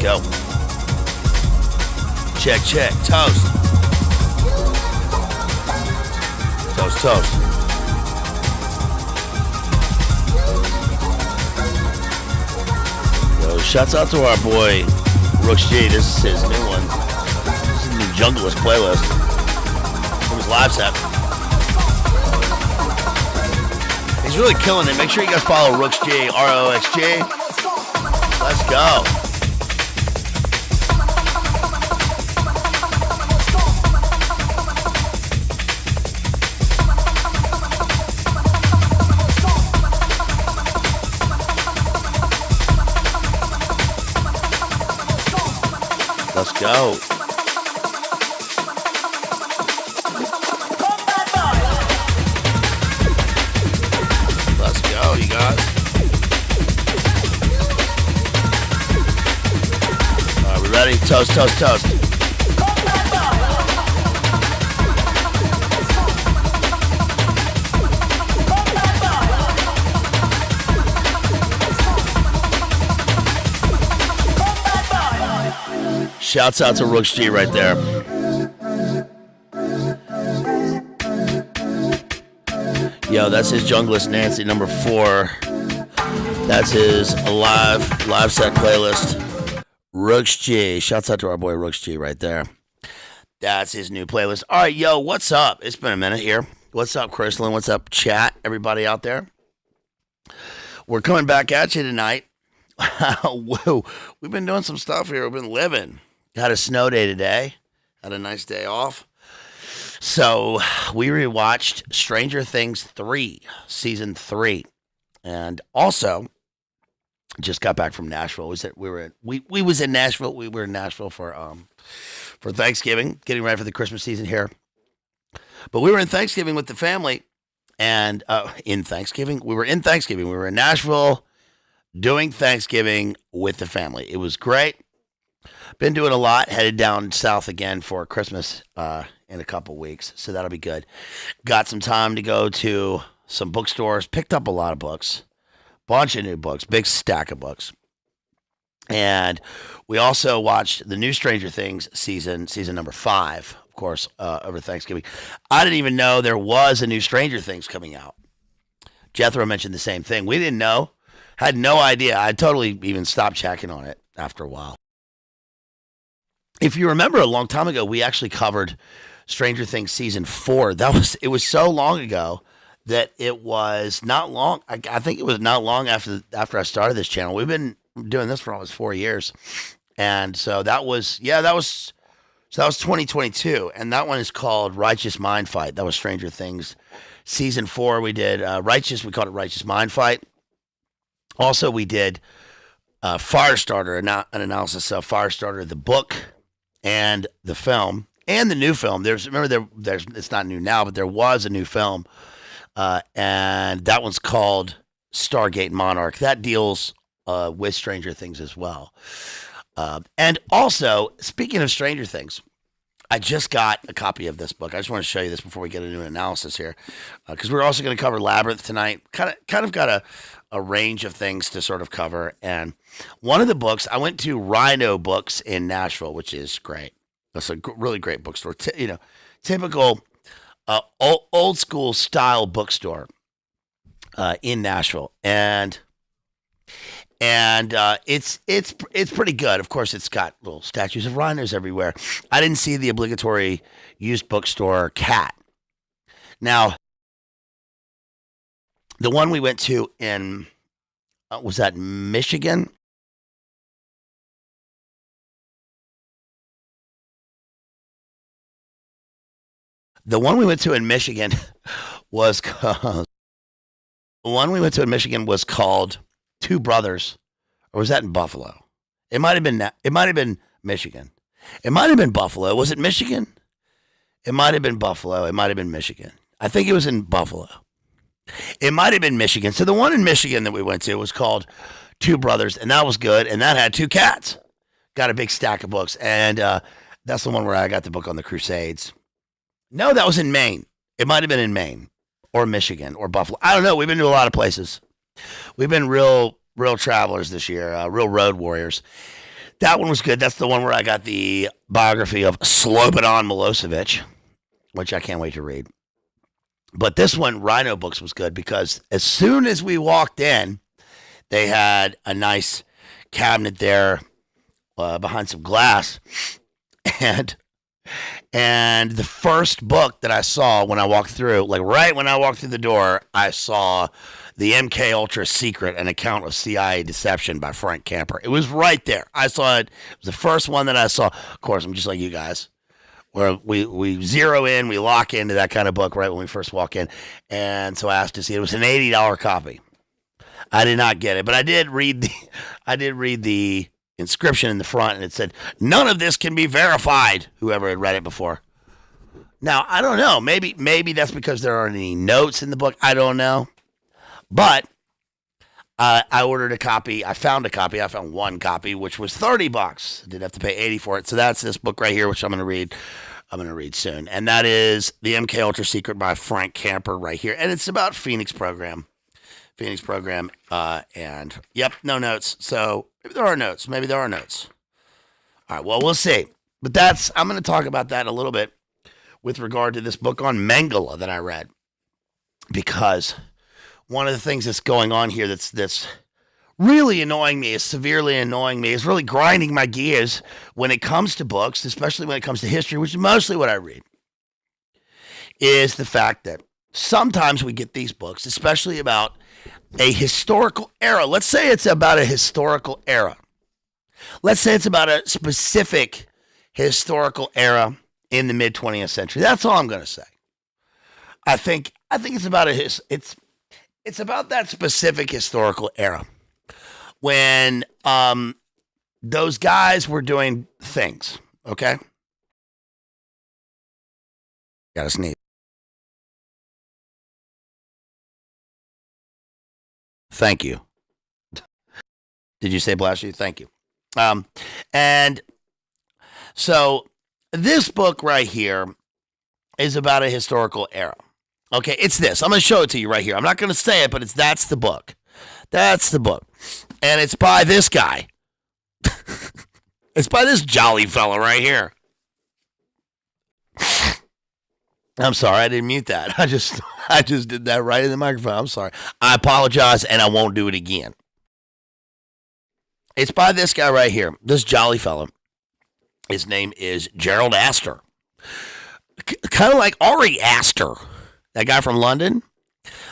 Go. Check, check. Toast. Toast, toast. Yo, shouts out to our boy, Rooks G. This is his new one. This is the new Junglist playlist from his live set. He's really killing it. Make sure you guys follow Rooks G, R-O-X-G. Let's go. Let's go. Let's go, you guys. All right, we ready? Toast, toast, toast. Shouts out to Rooks G right there. Yo, that's his Junglist Nancy number 4. That's his live set playlist. Rooks G. Shouts out to our boy Rooks G right there. That's his new playlist. All right, yo, what's up? It's been a minute here. What's up, Chrislyn? What's up, chat? Everybody out there? We're coming back at you tonight. Whoa, we've been doing some stuff here. We've been living. Had a snow day today. Had a nice day off. So we rewatched Stranger Things 3, season 3, and also just got back from Nashville. We was in Nashville. We were in Nashville for Thanksgiving, getting ready for the Christmas season here. But we were in Thanksgiving with the family, and in Thanksgiving we were in Nashville doing Thanksgiving with the family. It was great. Been doing a lot. Headed down south again for Christmas in a couple weeks, so that'll be good. Got some time to go to some bookstores. Picked up a lot of books. Bunch of new books. Big stack of books. And we also watched the new Stranger Things season number 5, of course, over Thanksgiving. I didn't even know there was a new Stranger Things coming out. Jethro mentioned the same thing. We didn't know. Had no idea. I totally even stopped checking on it after a while. If you remember a long time ago, we actually covered Stranger Things season 4. It was so long ago that it was not long. I think it was not long after I started this channel. We've been doing this for almost 4 years. And so that was 2022. And that one is called Righteous Mind Fight. That was Stranger Things season 4. We did we called it Righteous Mind Fight. Also, we did Firestarter, an analysis of Firestarter, the book and the film and the new film. There's it's not new now, but there was a new film, and that one's called Stargate Monarch. That deals with Stranger Things as well. And also, speaking of Stranger Things, I just got a copy of this book. I just want to show you this before we get into an analysis here, because we're also going to cover Labyrinth tonight. Kind of got a range of things to sort of cover. And one of the books, I went to Rhino Books in Nashville, which is great. That's a really great bookstore. Typical old school style bookstore in Nashville, and it's pretty good. Of course, it's got little statues of rhinos everywhere. I didn't see the obligatory used bookstore cat. Now, the one we went to in was that Michigan? The one we went to in Michigan was called, Two Brothers, or was that in Buffalo? It might have been Michigan. It might have been Buffalo. Was it Michigan? It might have been Buffalo. It might have been Michigan. I think it was in Buffalo. It might have been Michigan. So the one in Michigan that we went to was called Two Brothers, and that was good. And that had two cats. Got a big stack of books, and that's the one where I got the book on the Crusades. No, that was in Maine. It might have been in Maine or Michigan or Buffalo. I don't know. We've been to a lot of places. We've been real travelers this year, real road warriors. That one was good. That's the one where I got the biography of Slobodan Milosevic, which I can't wait to read. But this one, Rhino Books, was good because as soon as we walked in, they had a nice cabinet there behind some glass. And the first book that I saw when I walked through, like right when I walked through the door, I saw the MK Ultra Secret, an account of CIA deception by Frank Camper. It was right there. I saw it. It was the first one that I saw. Of course, I'm just like you guys, where we zero in, we lock into that kind of book right when we first walk in. And so I asked to see it. It was an $80 copy. I did not get it, but I did read the inscription in the front, and it said, "None of this can be verified," whoever had read it before. Now, I don't know. Maybe that's because there aren't any notes in the book. I don't know. But I ordered a copy. I found a copy. I found one copy, which was $30. I didn't have to pay $80 for it. So that's this book right here, which I'm going to read. I'm going to read soon. And that is The MK Ultra Secret by Frank Camper right here. And it's about Phoenix Program. And yep, no notes. So maybe there are notes. Maybe there are notes. All right, well, we'll see. But I'm going to talk about that a little bit with regard to this book on Mengele that I read. Because one of the things that's going on here that's really annoying me, is severely annoying me, is really grinding my gears when it comes to books, especially when it comes to history, which is mostly what I read, is the fact that sometimes we get these books, especially about a historical era. Let's say it's about a historical era. Let's say it's about a specific historical era in the mid 20th century. That's all I'm going to say. I think it's about it's about that specific historical era when those guys were doing things. Okay, gotta sneeze. Thank you. Did you say bless you? Thank you. And so this book right here is about a historical era. Okay, it's this. I'm going to show it to you right here. I'm not going to say it, but that's the book. That's the book. And it's by this guy. It's by this jolly fella right here. I'm sorry, I didn't mute that. I just did that right in the microphone. I'm sorry. I apologize, and I won't do it again. It's by this guy right here, this jolly fellow. His name is Gerald Astor. Kind of like Ari Aster, that guy from London.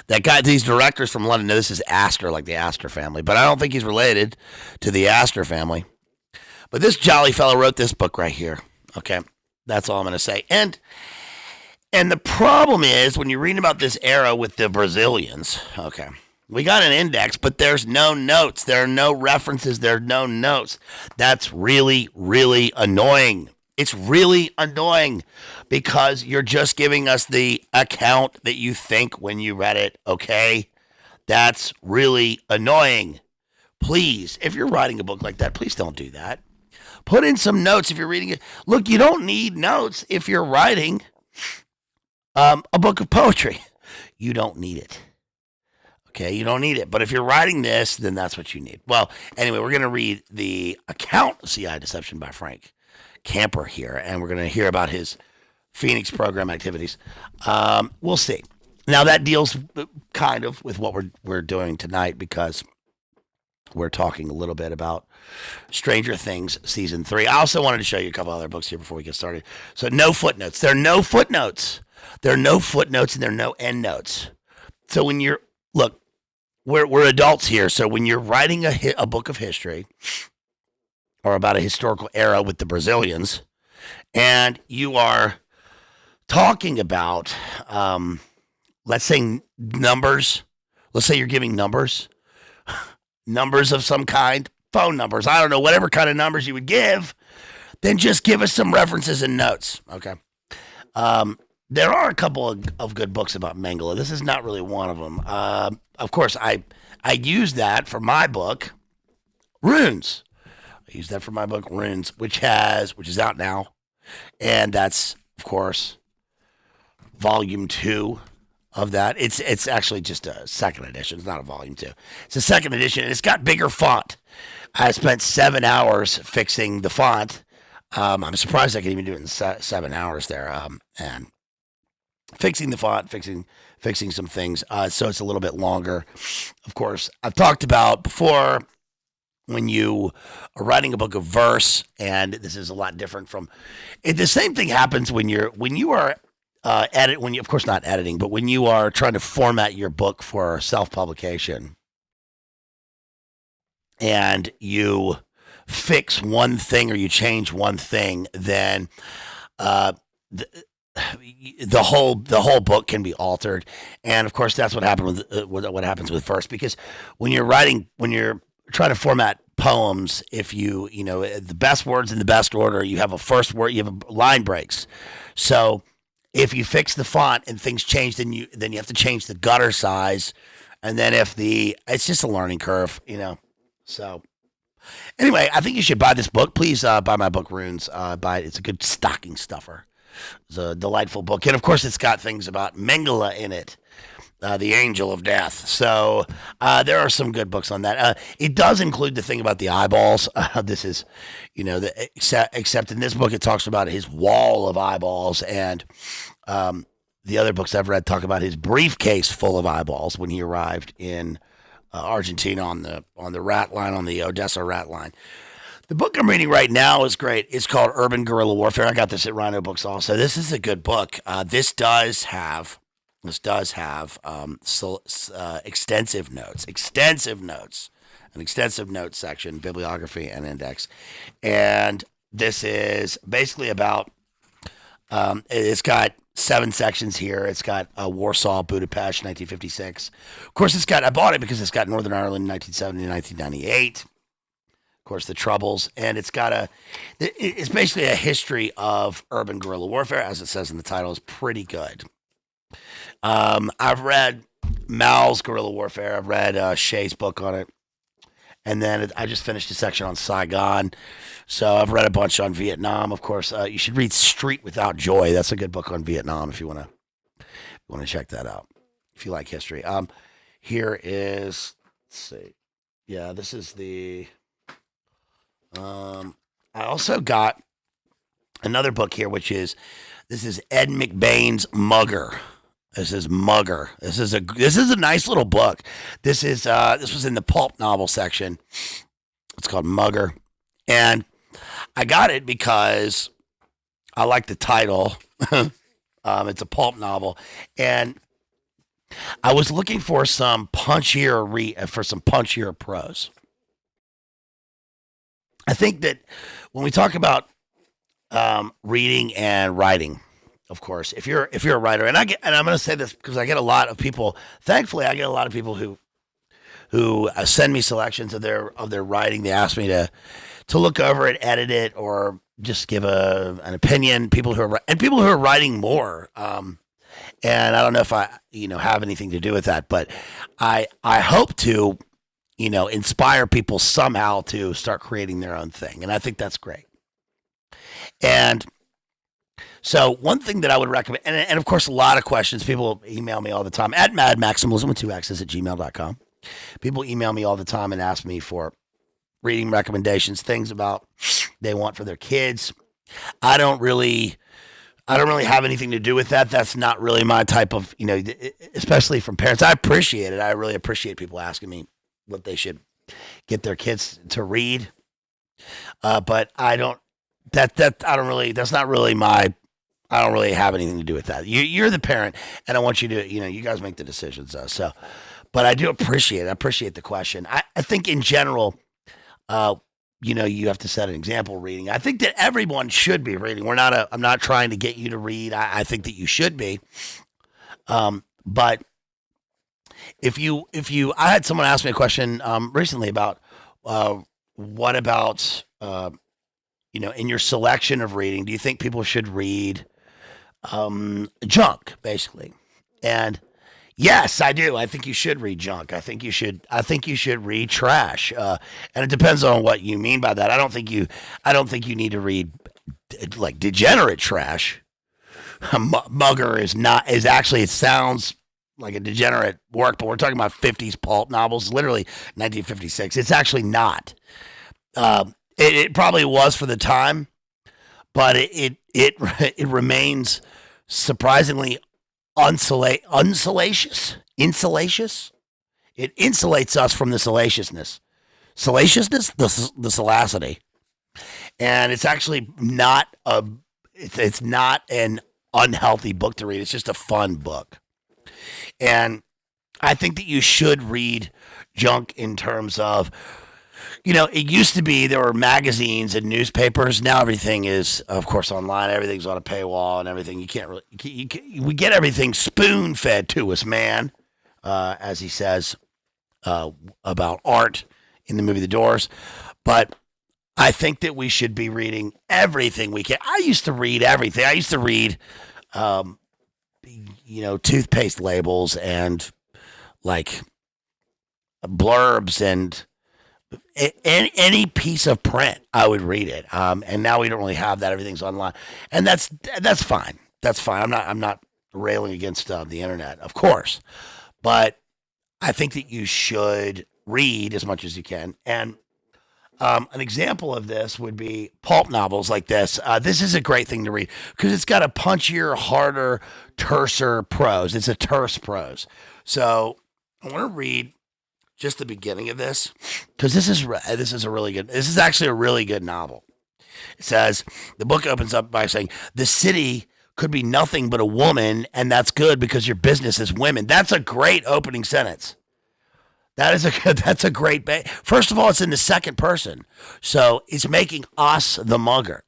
That guy, these directors from London. Now, this is Astor, like the Astor family, but I don't think he's related to the Astor family. But this jolly fellow wrote this book right here. Okay, that's all I'm going to say. And the problem is when you're reading about this era with the Brazilians. Okay, we got an index, but there's no notes. There are no references. There are no notes. That's really, really annoying. It's really annoying because you're just giving us the account that you think when you read it, okay? That's really annoying. Please, if you're writing a book like that, please don't do that. Put in some notes if you're reading it. Look, you don't need notes if you're writing a book of poetry. You don't need it. Okay, you don't need it. But if you're writing this, then that's what you need. Well, anyway, we're going to read the account of CI Deception by Frank Camper here, and we're going to hear about his Phoenix program activities. We'll see. Now, that deals kind of with what we're doing tonight because we're talking a little bit about Stranger Things Season 3. I also wanted to show you a couple other books here before we get started. So, no footnotes. There are no footnotes. There are no footnotes, and there are no endnotes. So, when you're, look, we're adults here, so when you're writing a book of history or about a historical era with the Brazilians, and you are talking about, let's say, numbers. Let's say you're giving numbers of some kind, phone numbers, I don't know, whatever kind of numbers you would give, then just give us some references and notes, okay? There are a couple of good books about Mengele. This is not really one of them. Of course, I use that for my book, Runes. I use that for my book, Runes, which is out now. And that's, of course, volume 2 of that. It's actually just a second edition. It's not a volume 2. It's a second edition, and it's got bigger font. I spent 7 hours fixing the font. I'm surprised I could even do it in 7 hours there. And fixing the font, fixing some things. So it's a little bit longer. Of course, I've talked about before, when you are writing a book of verse, and this is a lot different from the same thing happens when you are of course not editing, but when you are trying to format your book for self-publication and you fix one thing or you change one thing, then the whole book can be altered. And of course that's what happened with what happens with verse, because when you're trying to format poems, if you the best words in the best order, you have a first word, you have a line breaks. So if you fix the font and things change, then you have to change the gutter size, and then it's just a learning curve, So anyway, I think you should buy this book. Please buy my book, Runes. Buy it. It's a good stocking stuffer. It's a delightful book, and of course, it's got things about Mengele in it. The Angel of Death. So there are some good books on that. It does include the thing about the eyeballs. This is, except in this book, it talks about his wall of eyeballs, and the other books I've read talk about his briefcase full of eyeballs when he arrived in Argentina on the rat line, on the Odessa rat line. The book I'm reading right now is great. It's called Urban Guerrilla Warfare. I got this at Rhino Books also. This is a good book. This does have extensive notes, an extensive notes section, bibliography, and index. And this is basically about, it's got 7 sections here. It's got Warsaw, Budapest, 1956. Of course, I bought it because it's got Northern Ireland, 1970 to 1998. Of course, the Troubles. And it's basically a history of urban guerrilla warfare, as it says in the title. Is pretty good. I've read Mal's Guerrilla Warfare. I've read Shay's book on it. And then I just finished a section on Saigon. So I've read a bunch on Vietnam. Of course, you should read Street Without Joy. That's a good book on Vietnam if you want to check that out, if you like history. Here is, let's see. Yeah, this is the, I also got another book here, which is This is Ed McBain's Mugger. This is Mugger. This is a nice little book. This was in the pulp novel section. It's called Mugger, and I got it because I like the title. It's a pulp novel, and I was looking for some punchier prose. I think that when we talk about reading and writing, of course, if you're a writer, and I'm going to say this because I get a lot of people. Thankfully, I get a lot of people who send me selections of their writing. They ask me to look over it, edit it, or just give an opinion. People who are writing more. And I don't know if I have anything to do with that, but I hope to inspire people somehow to start creating their own thing, and I think that's great. And so one thing that I would recommend, and of course a lot of questions, people email me all the time at madmaximalism with 2x's at gmail.com. People email me all the time and ask me for reading recommendations, things about they want for their kids. I don't really have anything to do with that. That's not really my type of, especially from parents. I appreciate it. I really appreciate people asking me what they should get their kids to read. But I don't really have anything to do with that. You're the parent, and I want you to, you guys make the decisions though. So, but I do appreciate it. I appreciate the question. I think in general, you have to set an example reading. I think that everyone should be reading. I'm not trying to get you to read. I think that you should be. But I had someone ask me a question recently about what about in your selection of reading, do you think people should read junk, basically? And yes, I do. I think you should read junk. I think you should read trash. And it depends on what you mean by that. I don't think you need to read like degenerate trash. Mugger is actually, it sounds like a degenerate work, but we're talking about 50s pulp novels, literally 1956. It's actually not. It probably was for the time, but it remains surprisingly insulacious. It insulates us from the salaciousness, the salacity, and it's actually not it's not an unhealthy book to read. It's just a fun book, and I think that you should read junk in terms of. It used to be there were magazines and newspapers. Now everything is, of course, online. Everything's on a paywall and everything. You can't really. We get everything spoon fed to us, man. As he says about art in the movie The Doors. But I think that we should be reading everything we can. I used to read everything. I used to read, toothpaste labels and like blurbs and. Any piece of print, I would read it. And now we don't really have that. Everything's online, and that's fine. That's fine. I'm not railing against the internet, of course, but I think that you should read as much as you can. And an example of this would be pulp novels like this. This is a great thing to read because it's got a punchier, harder, terser prose. It's a terse prose. So I want to read just the beginning of this, because this is actually a really good novel. It says, the book opens up by saying, the city could be nothing but a woman, and that's good because your business is women. That's a great opening sentence. That's a great, first of all, it's in the second person. So it's making us the mugger.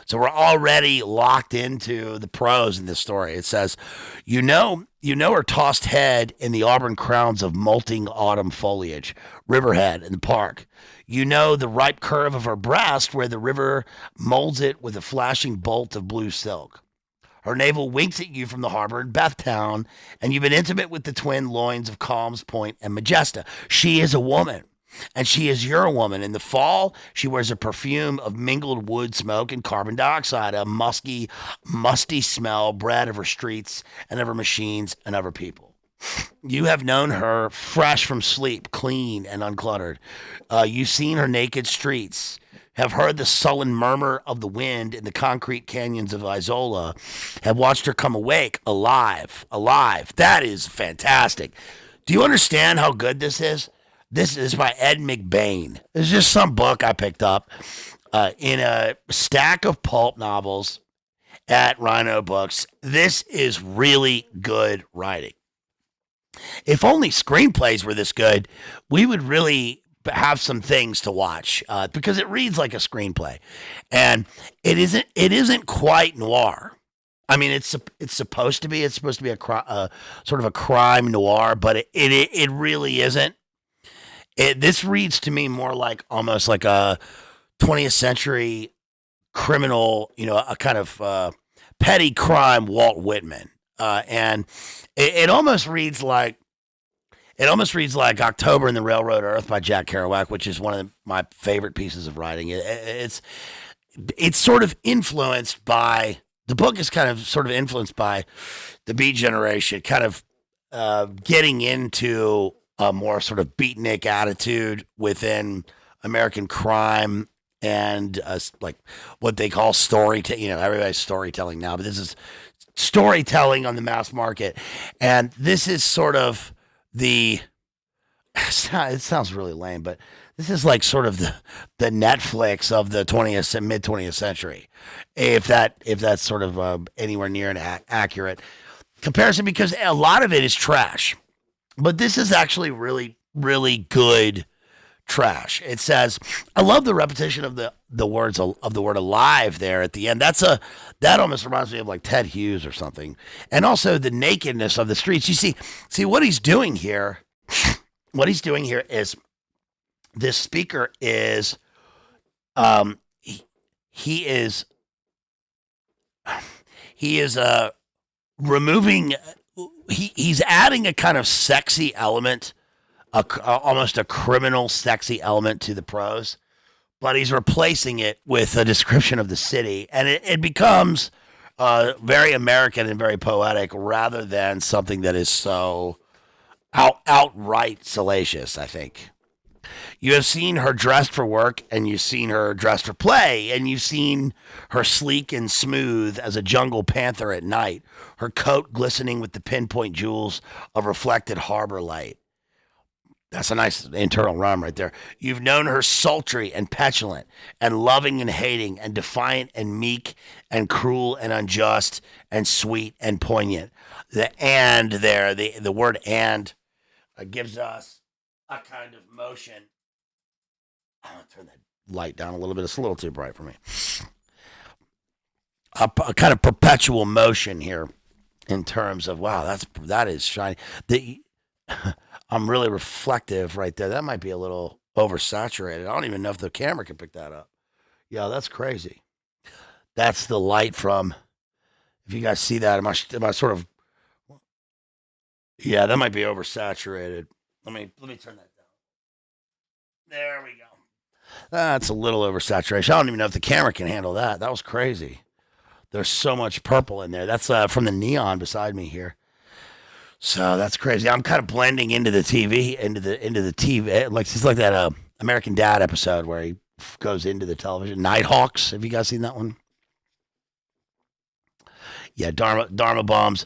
So we're already locked into the prose in this story. It says, her tossed head in the auburn crowns of molting autumn foliage, riverhead in the park. The ripe curve of her breast where the river molds it with a flashing bolt of blue silk. Her navel winks at you from the harbor in Bethtown, and you've been intimate with the twin loins of Calms Point and Majesta. She is a woman. And she is your woman. In the fall, she wears a perfume of mingled wood smoke and carbon dioxide, a musty smell bred of her streets and of her machines and of her people. You have known her fresh from sleep, clean and uncluttered. You've seen her naked streets, have heard the sullen murmur of the wind in the concrete canyons of Isola, have watched her come awake, alive, alive. That is fantastic. Do you understand how good this is? This is by Ed McBain. It's just some book I picked up in a stack of pulp novels at Rhino Books. This is really good writing. If only screenplays were this good, we would really have some things to watch because it reads like a screenplay, and it isn't quite noir. I mean, it's supposed to be. It's supposed to be a sort of a crime noir, but it really isn't. This reads to me more like almost like a 20th century criminal, a kind of petty crime Walt Whitman, and it almost reads like. It almost reads like October in the Railroad Earth by Jack Kerouac, which is one of my favorite pieces of writing. It's sort of influenced by, the book is kind of sort of influenced by the Beat Generation, kind of getting into a more sort of beatnik attitude within American crime and like what they call storytelling. Everybody's storytelling now, but this is storytelling on the mass market. And this is sort of it sounds really lame, but this is like sort of the Netflix of the mid 20th century, if that's sort of anywhere near an accurate comparison, because a lot of it is trash, but this is actually really, really good trash. It says, I love the repetition of the words of the word alive there at the end. That almost reminds me of like Ted Hughes or something. And also the nakedness of the streets. You see what he's doing here. What he's doing here is this speaker is he is removing, he's adding a kind of sexy element, almost a criminal sexy element to the prose, but he's replacing it with a description of the city, and it becomes very American and very poetic rather than something that is so outright salacious, I think. You have seen her dressed for work, and you've seen her dressed for play, and you've seen her sleek and smooth as a jungle panther at night, her coat glistening with the pinpoint jewels of reflected harbor light. That's a nice internal rhyme right there. You've known her sultry and petulant and loving and hating and defiant and meek and cruel and unjust and sweet and poignant. The and there, the word and gives us a kind of motion. I'm going to turn that light down a little bit. It's a little too bright for me. A kind of perpetual motion here in terms of, wow, that is shiny. I'm really reflective right there. That might be a little oversaturated. I don't even know if the camera can pick that up. Yeah, that's crazy. That's the light from, if you guys see that, am I sort of, yeah, that might be oversaturated. Let me turn that down. There we go. That's a little oversaturation. I don't even know if the camera can handle that. That was crazy. There's so much purple in there. That's from the neon beside me here. So that's crazy. I'm kind of blending into the TV, into the TV. Like it's like that American Dad episode where he goes into the television. Nighthawks. Have you guys seen that one? Yeah, Dharma Bombs.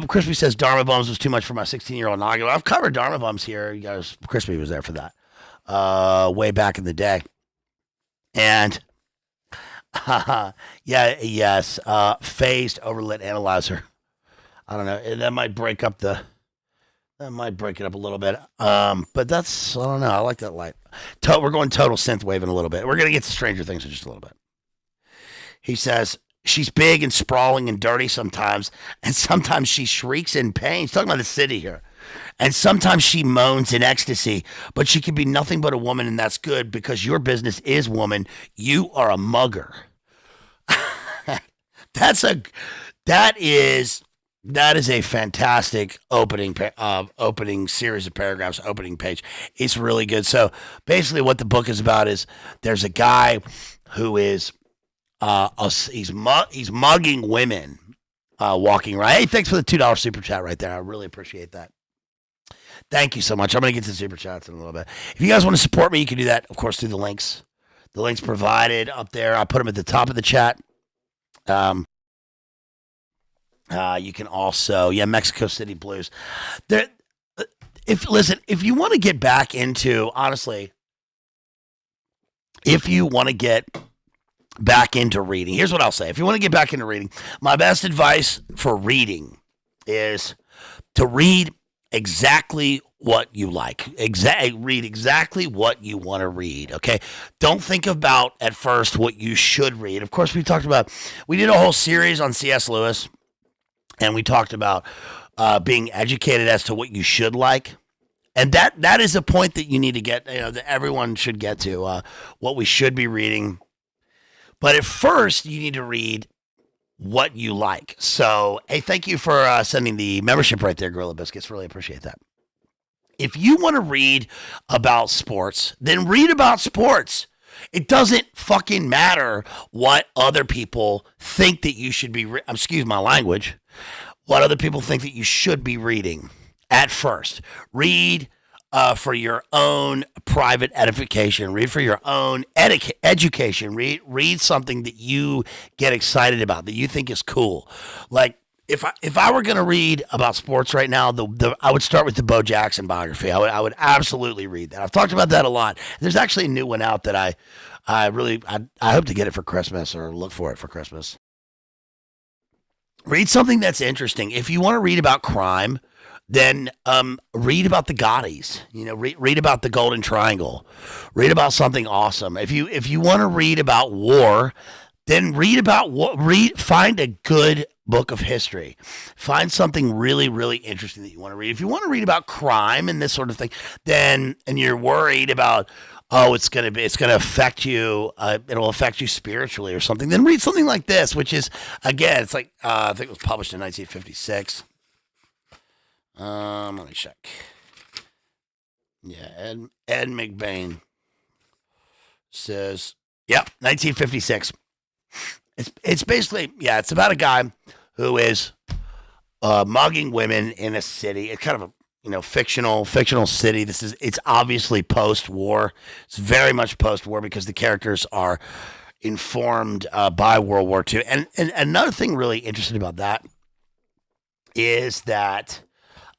Crispy says Dharma Bombs was too much for my 16-year-old noggin. I've covered Dharma Bombs here. You guys, Crispy was there for that way back in the day. And yes, phased overlit analyzer. I don't know. That might break it up a little bit. But that's, I don't know. I like that light. We're going total synth waving a little bit. We're going to get to Stranger Things in just a little bit. He says, she's big and sprawling and dirty sometimes, and sometimes she shrieks in pain. He's talking about the city here. And sometimes she moans in ecstasy, but she can be nothing but a woman, and that's good because your business is woman. You are a mugger. That is a fantastic opening series of paragraphs, opening page. It's really good. So basically what the book is about is there's a guy who is he's mugging women walking around. Hey, thanks for the $2 super chat right there. I really appreciate that. Thank you so much. I'm going to get to the super chats in a little bit. If you guys want to support me, you can do that, of course, through the links The link's provided up there. I put them at the top of the chat. You can also, Mexico City Blues. There, if you want to get back into, honestly, if you want to get back into reading, here's what I'll say. If you want to get back into reading, my best advice for reading is to read exactly what you like. Read exactly what you want to read, okay? Don't think about at first what you should read. Of course, we did a whole series on C.S. Lewis, and we talked about being educated as to what you should like. And that is a point that you need to get, that everyone should get to, what we should be reading. But at first, you need to read what you like. So, hey, thank you for sending the membership right there, Gorilla Biscuits. Really appreciate that. If you want to read about sports, then read about sports. It doesn't fucking matter what other people think that you should be, excuse my language, what other people think that you should be reading at first. Read for your own private edification. Read for your own education. Read something that you get excited about, that you think is cool. Like, if I were going to read about sports right now, I would start with the Bo Jackson biography. I would absolutely read that. I've talked about that a lot. There's actually a new one out that I hope to get it for Christmas, or look for it for Christmas. Read something that's interesting. If you want to read about crime, then read about the Gaudis. Read about the Golden Triangle. Read about something awesome. If you want to read about war, then find a good book of history. Find something really, really interesting that you want to read. If you want to read about crime and this sort of thing, and you're worried about, it's going to affect you, it'll affect you spiritually or something, then read something like this, which is, again, it's like, I think it was published in 1956. Let me check. Yeah, Ed McBain says, 1956. It's basically, it's about a guy who is mugging women in a city. It's kind of a fictional city. It's obviously post-war. It's very much post-war because the characters are informed by World War II. And another thing really interesting about that is that,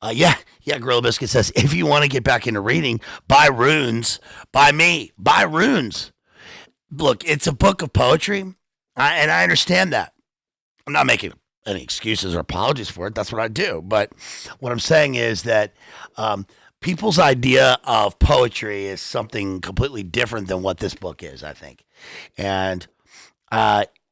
Gorilla Biscuit says, if you want to get back into reading, buy Runes by me. Buy Runes. Look, it's a book of poetry. And I understand that. I'm not making any excuses or apologies for it. That's what I do. But what I'm saying is that people's idea of poetry is something completely different than what this book is, I think. And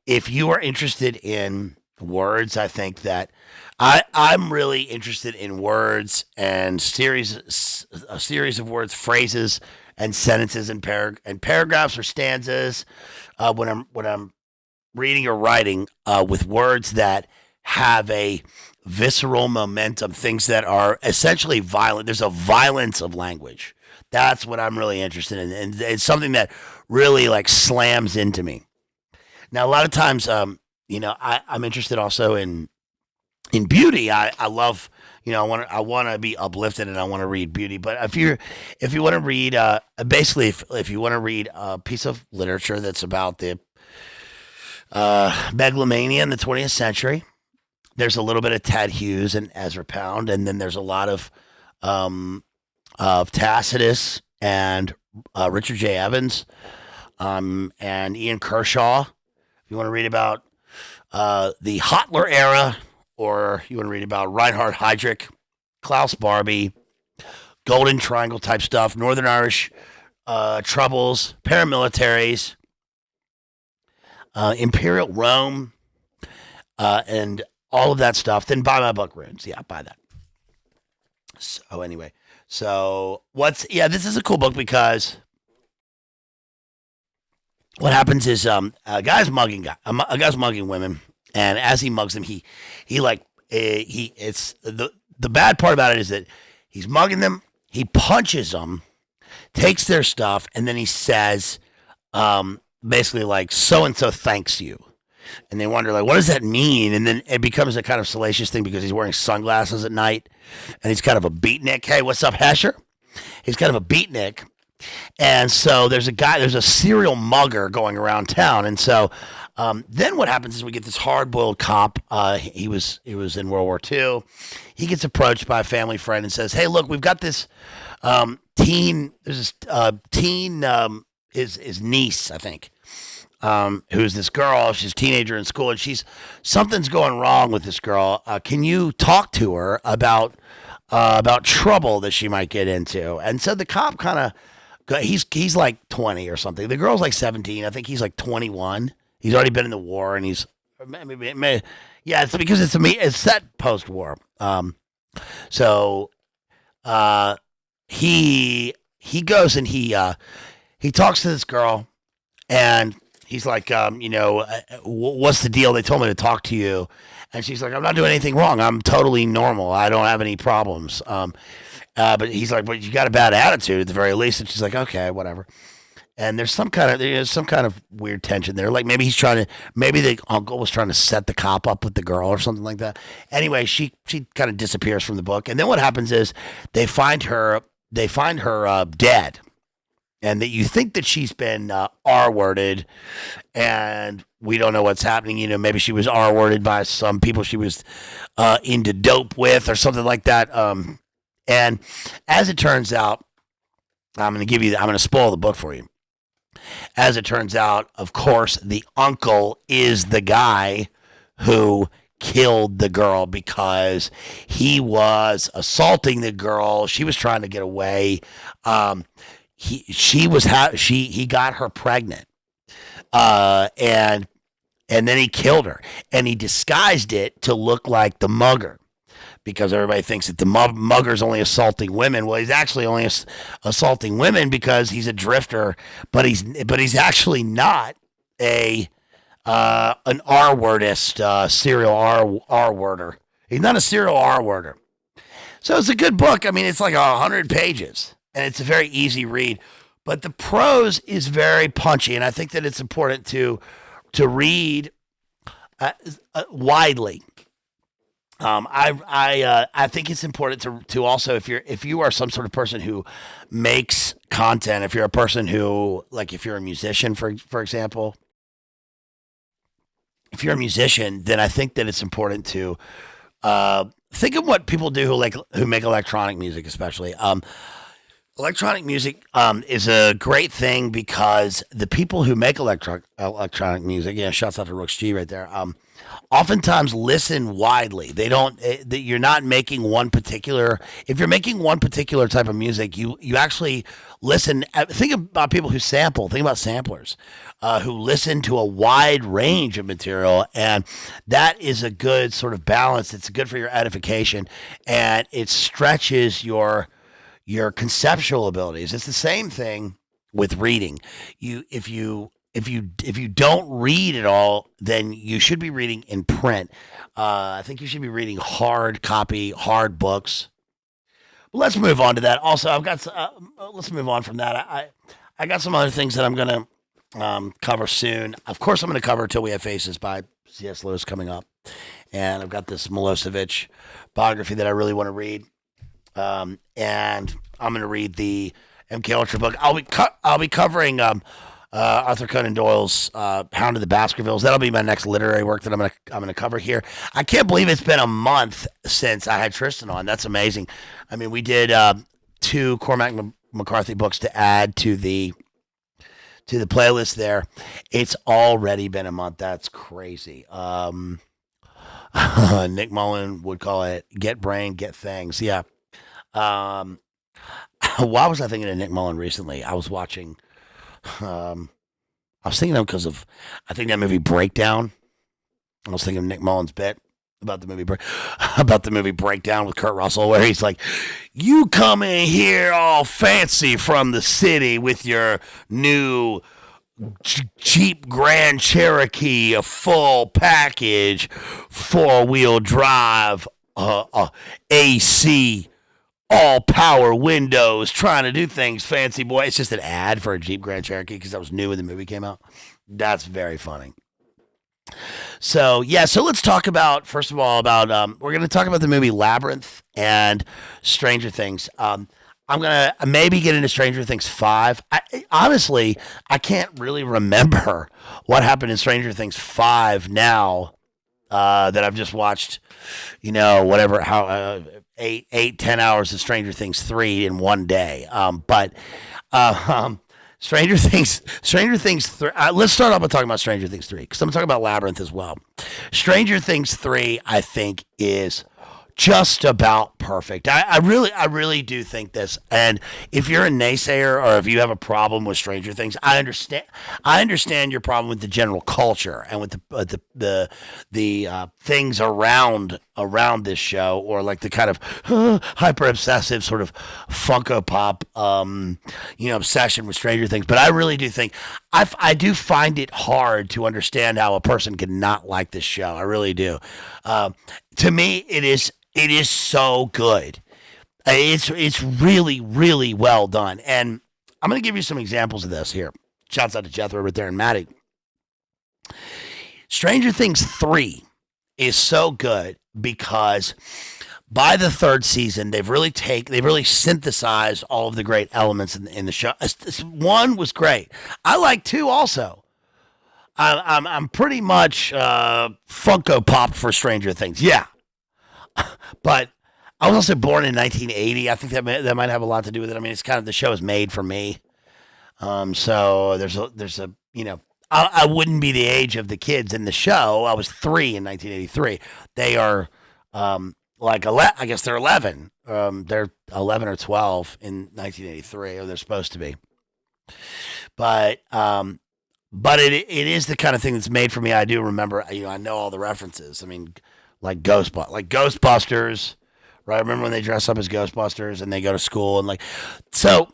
if you are interested in words, I think that I'm really interested in words and a series of words, phrases, and sentences and paragraphs or stanzas when I'm reading or writing with words that have a visceral momentum, things that are essentially violent. There's a violence of language. That's what I'm really interested in, and it's something that really slams into me. Now, a lot of times, I'm interested also in beauty. I love, I want to be uplifted and I want to read beauty. But if you want to read, if you want to read a piece of literature that's about the megalomania in the 20th century, there's a little bit of Ted Hughes and Ezra Pound, and then there's a lot of Tacitus and Richard J. Evans and Ian Kershaw. If you want to read about the Hotler era, or you want to read about Reinhard Heydrich, Klaus Barbie, Golden Triangle type stuff, Northern Irish troubles, paramilitaries, Imperial Rome, and all of that stuff, then buy my book, Runes. Yeah, buy that. So anyway, this is a cool book because what happens is a guy's mugging women, and as he mugs them, it's the bad part about it is that he's mugging them, he punches them, takes their stuff, and then he says, basically so and so thanks you. And they wonder, what does that mean? And then it becomes a kind of salacious thing because he's wearing sunglasses at night and he's kind of a beatnik. Hey, what's up, Hesher? He's kind of a beatnik. And so there's a serial mugger going around town. And so then what happens is we get this hard-boiled cop. He was in World War II. He gets approached by a family friend and says, "Hey, look, we've got this teen. There's this teen, his niece, I think, who's this girl. She's a teenager in school, and something's going wrong with this girl. Can you talk to her about trouble that she might get into?" And so the cop kind of. He's like 20 or something. The girl's like 17. I think he's like 21. He's already been in the war, and yeah. It's because it's set post-war. So he goes and he talks to this girl, and he's like, what's the deal? They told me to talk to you, and she's like, I'm not doing anything wrong. I'm totally normal. I don't have any problems. But he's like, "But you got a bad attitude at the very least." And she's like, "Okay, whatever." And there's some kind of weird tension there. Like maybe the uncle was trying to set the cop up with the girl or something like that. Anyway, she kind of disappears from the book. And then what happens is they find her dead. And that you think that she's been R-worded, and we don't know what's happening. Maybe she was R-worded by some people she was into dope with or something like that. And as it turns out, I'm going to spoil the book for you. As it turns out, of course, the uncle is the guy who killed the girl because he was assaulting the girl. She was trying to get away. He got her pregnant. And then he killed her, and he disguised it to look like the mugger. Because everybody thinks that the mugger's only assaulting women. Well, he's actually only assaulting women because he's a drifter, but he's actually not an R-wordist, serial R-worder. He's not a serial R-worder. So it's a good book. I mean, it's like 100 pages, and it's a very easy read. But the prose is very punchy, and I think that it's important to read widely. I think it's important to also, if you are some sort of person who makes content, if you're a person who, like, if you're a musician, for example, if you're a musician, then I think that it's important to think of what people do who make electronic music, especially. Electronic music is a great thing because the people who make electronic music, shouts out to Rooks G right there, oftentimes listen widely. They don't. You're not making one particular. If you're making one particular type of music, you actually listen. Think about people who sample. Think about samplers who listen to a wide range of material, and that is a good sort of balance. It's good for your edification, and it stretches your conceptual abilities. It's the same thing with reading. If you don't read at all, then you should be reading in print. I think you should be reading hard copy, hard books. But let's move on to that. Also, I've got. Let's move on from that. I got some other things that I'm going to cover soon. Of course, I'm going to cover Till We Have Faces by C.S. Lewis coming up, and I've got this Milosevic biography that I really want to read. And I'm going to read the MK Ultra book. I'll be covering Arthur Conan Doyle's Hound of the Baskervilles. That'll be my next literary work that I'm gonna cover here. I can't believe it's been a month since I had Tristan on. That's amazing. I mean, we did 2 Cormac McCarthy books to add to the playlist there. It's already been a month. That's crazy. Nick Mullen would call it "Get Brain, Get Things." Yeah. Why was I thinking of Nick Mullen recently? I was watching. I was thinking of because of I think that movie Breakdown. I was thinking of Nick Mullen's bit about the movie Breakdown with Kurt Russell, where he's like, "You come in here all fancy from the city with your new Jeep Grand Cherokee, a full package, 4-wheel drive, AC." All power windows, trying to do things fancy, boy. It's just an ad for a Jeep Grand Cherokee because that was new when the movie came out. That's very funny. So let's talk about, first of all, we're going to talk about the movie Labyrinth and Stranger Things. I'm I'm gonna maybe get into Stranger Things 5. Honestly, I can't really remember what happened in Stranger Things 5 now that I've just watched. Whatever, how 10 hours of Stranger Things 3 in one day. But Stranger Things 3. Let's start off by talking about Stranger Things 3 because I'm talking about Labyrinth as well. Stranger Things 3, I think, is just about perfect. I really do think this. And if you're a naysayer or if you have a problem with Stranger Things, I understand your problem with the general culture and with the things around this show, or like the kind of hyper obsessive sort of Funko Pop obsession with Stranger Things. But I really do think I do find it hard to understand how a person can not like this show. I really do. To me, it is so good. It's really, really well done. And I'm going to give you some examples of this here. Shouts out to Jethro right there and Maddie. Stranger Things 3 is so good because by the third season, they've really synthesized all of the great elements in the show. 1 was great. I like 2 also. I'm pretty much Funko Pop for Stranger Things. Yeah. But I was also born in 1980. I think that might have a lot to do with it. I mean, it's kind of, the show is made for me. So there's a I wouldn't be the age of the kids in the show. I was 3 in 1983. They are I guess they're 11. They're 11 or 12 in 1983, or they're supposed to be. But it is the kind of thing that's made for me. I do remember. I know all the references. I mean, like Ghostbusters, right? I remember when they dress up as Ghostbusters and they go to school so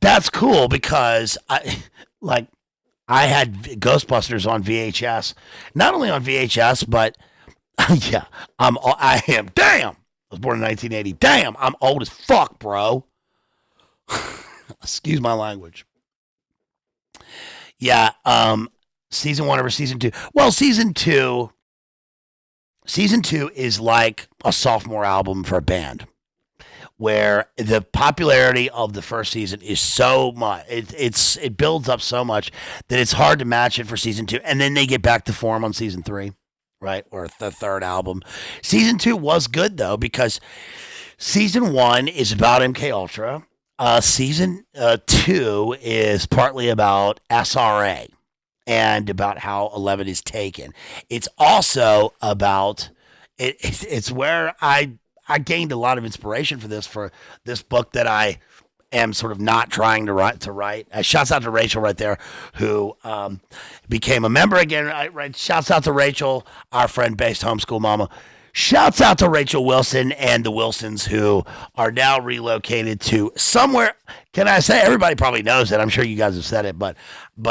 that's cool because I had Ghostbusters on VHS, not only on VHS, but yeah, I am. Damn, I was born in 1980. Damn, I'm old as fuck, bro. Excuse my language. Yeah, season 1 over season 2. Well, season 2 is like a sophomore album for a band, where the popularity of the first season is so much. It builds up so much that it's hard to match it for season 2, and then they get back to form on season 3, right, or the third album. Season 2 was good though because season 1 is about MK Ultra. Season 2 is partly about SRA. And about how 11 is taken. It's also about it's where I gained a lot of inspiration for this book that I am sort of not trying to write. Shouts out to Rachel right there, who became a member again. Right? Shouts out to Rachel, our friend based homeschool mama. Shouts out to Rachel Wilson and the Wilsons, who are now relocated to somewhere. Can I say, everybody probably knows it. I'm sure you guys have said it, but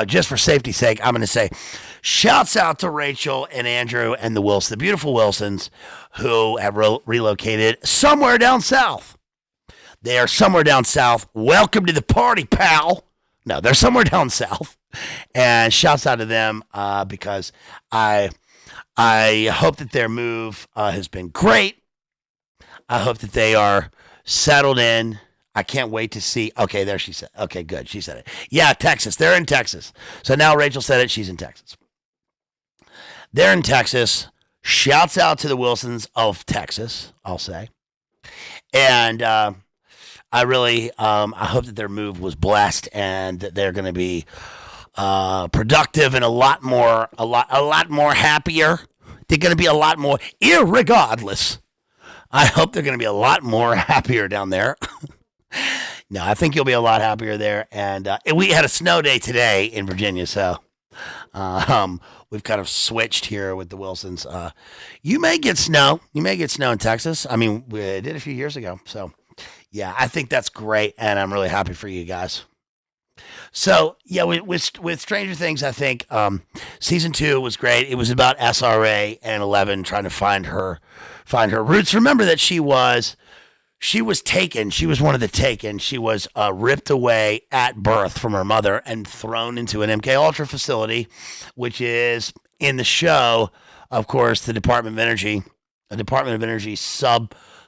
just for safety's sake, I'm going to say shouts out to Rachel and Andrew and the beautiful Wilsons, who have relocated somewhere down south. They are somewhere down south. Welcome to the party, pal. No, they're somewhere down south. And shouts out to them because I hope that their move has been great. I hope that they are settled in. I can't wait to see. Okay, there she said. Okay, good. She said it. Yeah, Texas. They're in Texas. So now Rachel said it. She's in Texas. They're in Texas. Shouts out to the Wilsons of Texas, I'll say. And I really I hope that their move was blessed and that they're going to be productive and a lot more happier. They're going to be a lot more, irregardless. I hope they're going to be a lot more happier down there. No, I think you'll be a lot happier there. And we had a snow day today in Virginia, so we've kind of switched here with the Wilsons. You may get snow. You may get snow in Texas. I mean, we did a few years ago. So, yeah, I think that's great, and I'm really happy for you guys. So, yeah, with Stranger Things, I think season 2 was great. It was about SRA and 11 trying to find her roots. Remember that she was taken. She was one of the taken. She was ripped away at birth from her mother and thrown into an MK Ultra facility, which is in the show, of course, the Department of Energy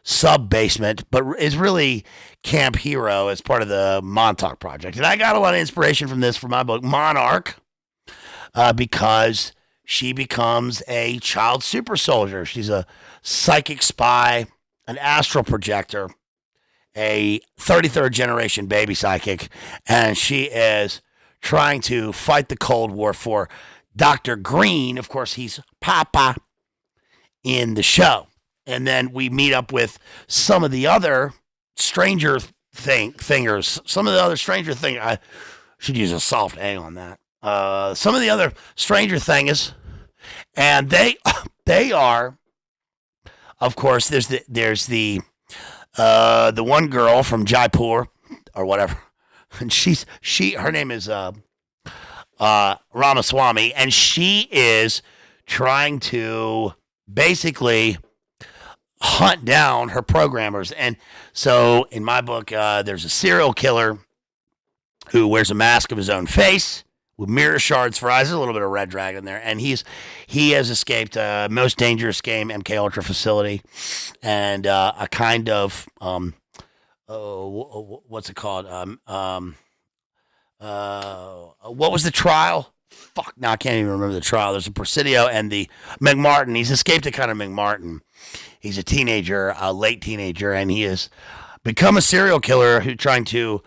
sub-basement, but is really camp hero as part of the Montauk Project. And I got a lot of inspiration from this for my book, Monarch, because she becomes a child super soldier. She's a psychic spy, an astral projector, a 33rd generation baby psychic, and she is trying to fight the Cold War for Dr. Green. Of course, he's Papa in the show. And then we meet up with some of the other Stranger Thingers. Some of the other Stranger Things. I should use a soft A on that. Some of the other Stranger Things, and they are, of course, there's the one girl from Jaipur or whatever, and her name is Ramaswamy, and she is trying to basically hunt down her programmers. And so in my book, there's a serial killer who wears a mask of his own face with mirror shards for eyes. There's a little bit of Red Dragon there. And he has escaped Most Dangerous Game, MK Ultra facility, and a kind of, what's it called? What was the trial? Fuck, now I can't even remember the trial. There's a Presidio and the McMartin. He's escaped a kind of McMartin. He's a teenager, a late teenager, and he has become a serial killer who's trying to,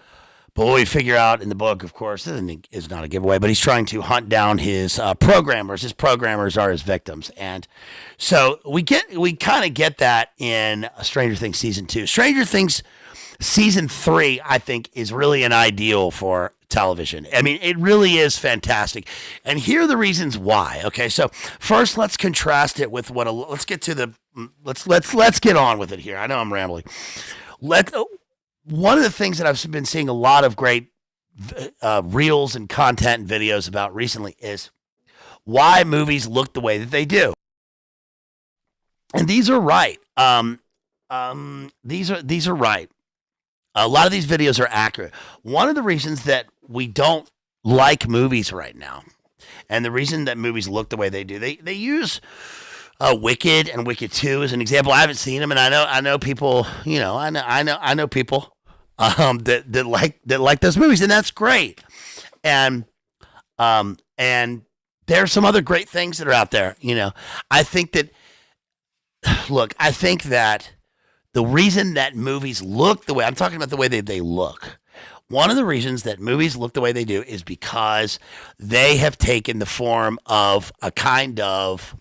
but what we figure out in the book, of course, is not a giveaway, but he's trying to hunt down his programmers. His programmers are his victims. And so we kind of get that in Stranger Things Season 2. Stranger Things Season 3, I think, is really an ideal for television. I mean, it really is fantastic. And here are the reasons why. Okay, so first let's contrast it with let's get on with it here. I know I'm rambling. One of the things that I've been seeing a lot of great reels and content and videos about recently is why movies look the way that they do. And these are right. These are right. A lot of these videos are accurate. One of the reasons that we don't like movies right now, and the reason that movies look the way they do, they use Wicked and Wicked 2 as an example. I haven't seen them, and I know people. I know people that like those movies, and that's great. And there's some other great things that are out there. I think that the reason that movies look the way I'm talking about, the way they look. One of the reasons that movies look the way they do is because they have taken the form of a kind of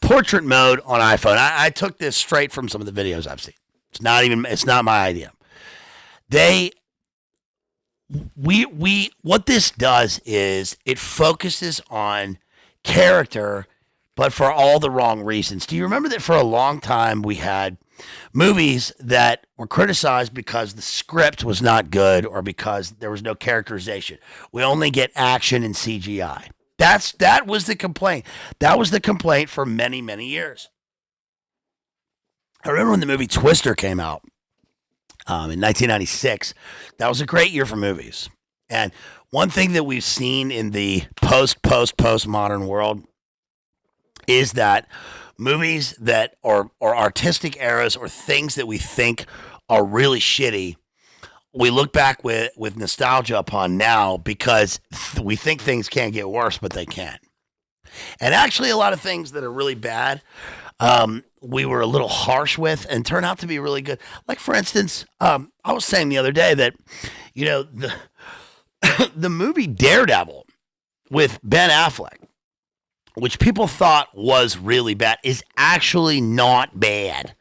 portrait mode on iPhone. I took this straight from some of the videos I've seen. It's not my idea. What this does is it focuses on character, but for all the wrong reasons. Do you remember that for a long time we had movies that were criticized because the script was not good or because there was no characterization? We only get action and CGI. That was the complaint. That was the complaint for many, many years. I remember when the movie Twister came out in 1996. That was a great year for movies. And one thing that we've seen in the post-modern world is that movies that or artistic eras or things that we think are really shitty, we look back with nostalgia upon now because we think things can't get worse, but they can. And actually, a lot of things that are really bad, we were a little harsh with and turn out to be really good. Like, for instance, I was saying the other day that, the movie Daredevil with Ben Affleck, which people thought was really bad, is actually not bad.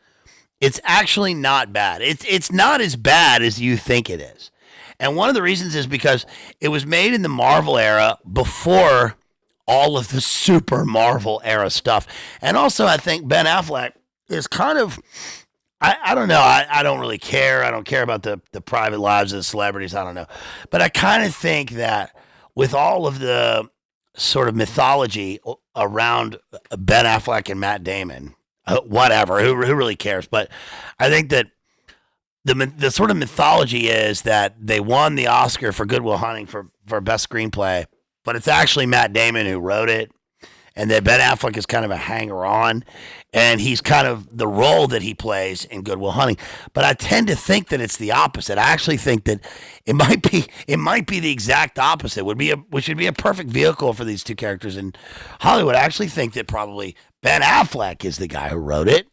It's actually not bad. It's not as bad as you think it is. And one of the reasons is because it was made in the Marvel era before all of the super Marvel era stuff. And also, I think Ben Affleck is kind of, I don't know. I don't really care. I don't care about the private lives of the celebrities. I don't know. But I kind of think that with all of the sort of mythology around Ben Affleck and Matt Damon, whatever, who really cares? But I think that the sort of mythology is that they won the Oscar for Good Will Hunting for best screenplay, but it's actually Matt Damon who wrote it and that Ben Affleck is kind of a hanger-on, and he's kind of the role that he plays in Good Will Hunting. But I tend to think that it's the opposite. I actually think that it might be the exact opposite. Which would be a perfect vehicle for these two characters in Hollywood. I actually think that probably Ben Affleck is the guy who wrote it,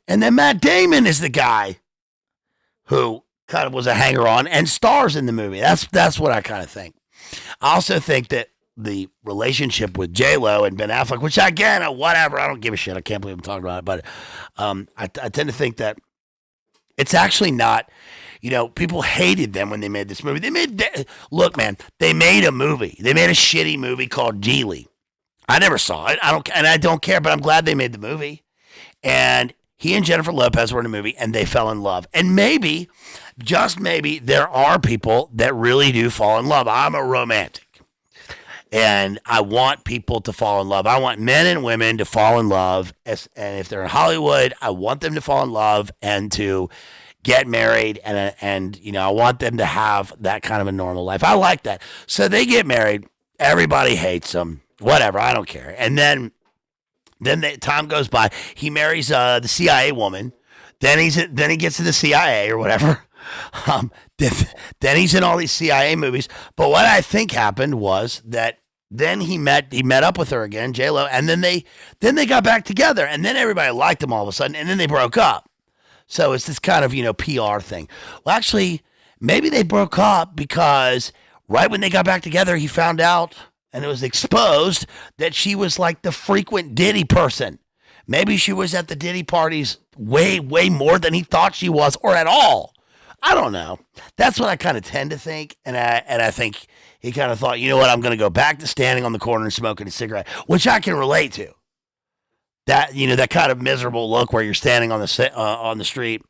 and then Matt Damon is the guy who kind of was a hanger-on and stars in the movie. That's what I kind of think. I also think that the relationship with J-Lo and Ben Affleck, which again, whatever, I don't give a shit. I can't believe I'm talking about it, but I tend to think that it's actually not, people hated them when they made this movie. Look, man, they made a movie. They made a shitty movie called Geely. I never saw it. I don't care, but I'm glad they made the movie. And he and Jennifer Lopez were in a movie, and they fell in love. And maybe, just maybe, there are people that really do fall in love. I'm a romantic, and I want people to fall in love. I want men and women to fall in love, and if they're in Hollywood, I want them to fall in love and to get married, and I want them to have that kind of a normal life. I like that. So they get married. Everybody hates them. Whatever, I don't care. And then time goes by. He marries the CIA woman. Then he gets to the CIA or whatever. Then he's in all these CIA movies. But what I think happened was that then he met up with her again, J-Lo, and then they got back together, and then everybody liked him all of a sudden, and then they broke up. So it's this kind of PR thing. Well, actually, maybe they broke up because right when they got back together, he found out. And it was exposed that she was like the frequent Diddy person. Maybe she was at the Diddy parties way, way more than he thought she was, or at all. I don't know. That's what I kind of tend to think. And I think he kind of thought, you know what, I'm going to go back to standing on the corner and smoking a cigarette, which I can relate to. That, that kind of miserable look where you're standing on the street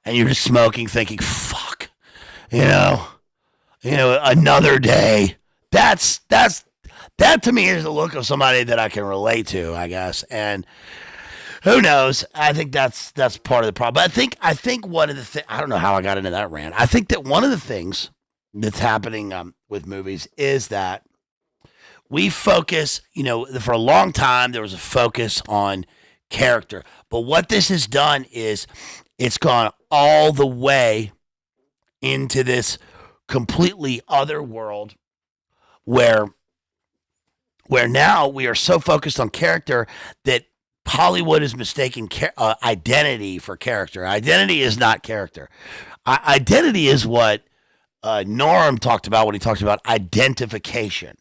and you're just smoking, thinking, fuck, another day. That to me is the look of somebody that I can relate to, I guess. And who knows? I think that's part of the problem. But I think one of the things, I don't know how I got into that rant. I think that one of the things that's happening with movies is that we focus, for a long time there was a focus on character. But what this has done is it's gone all the way into this completely other world where now we are so focused on character that Hollywood is mistaking identity for character. Identity is not character. Identity is what Norm talked about when he talked about identification.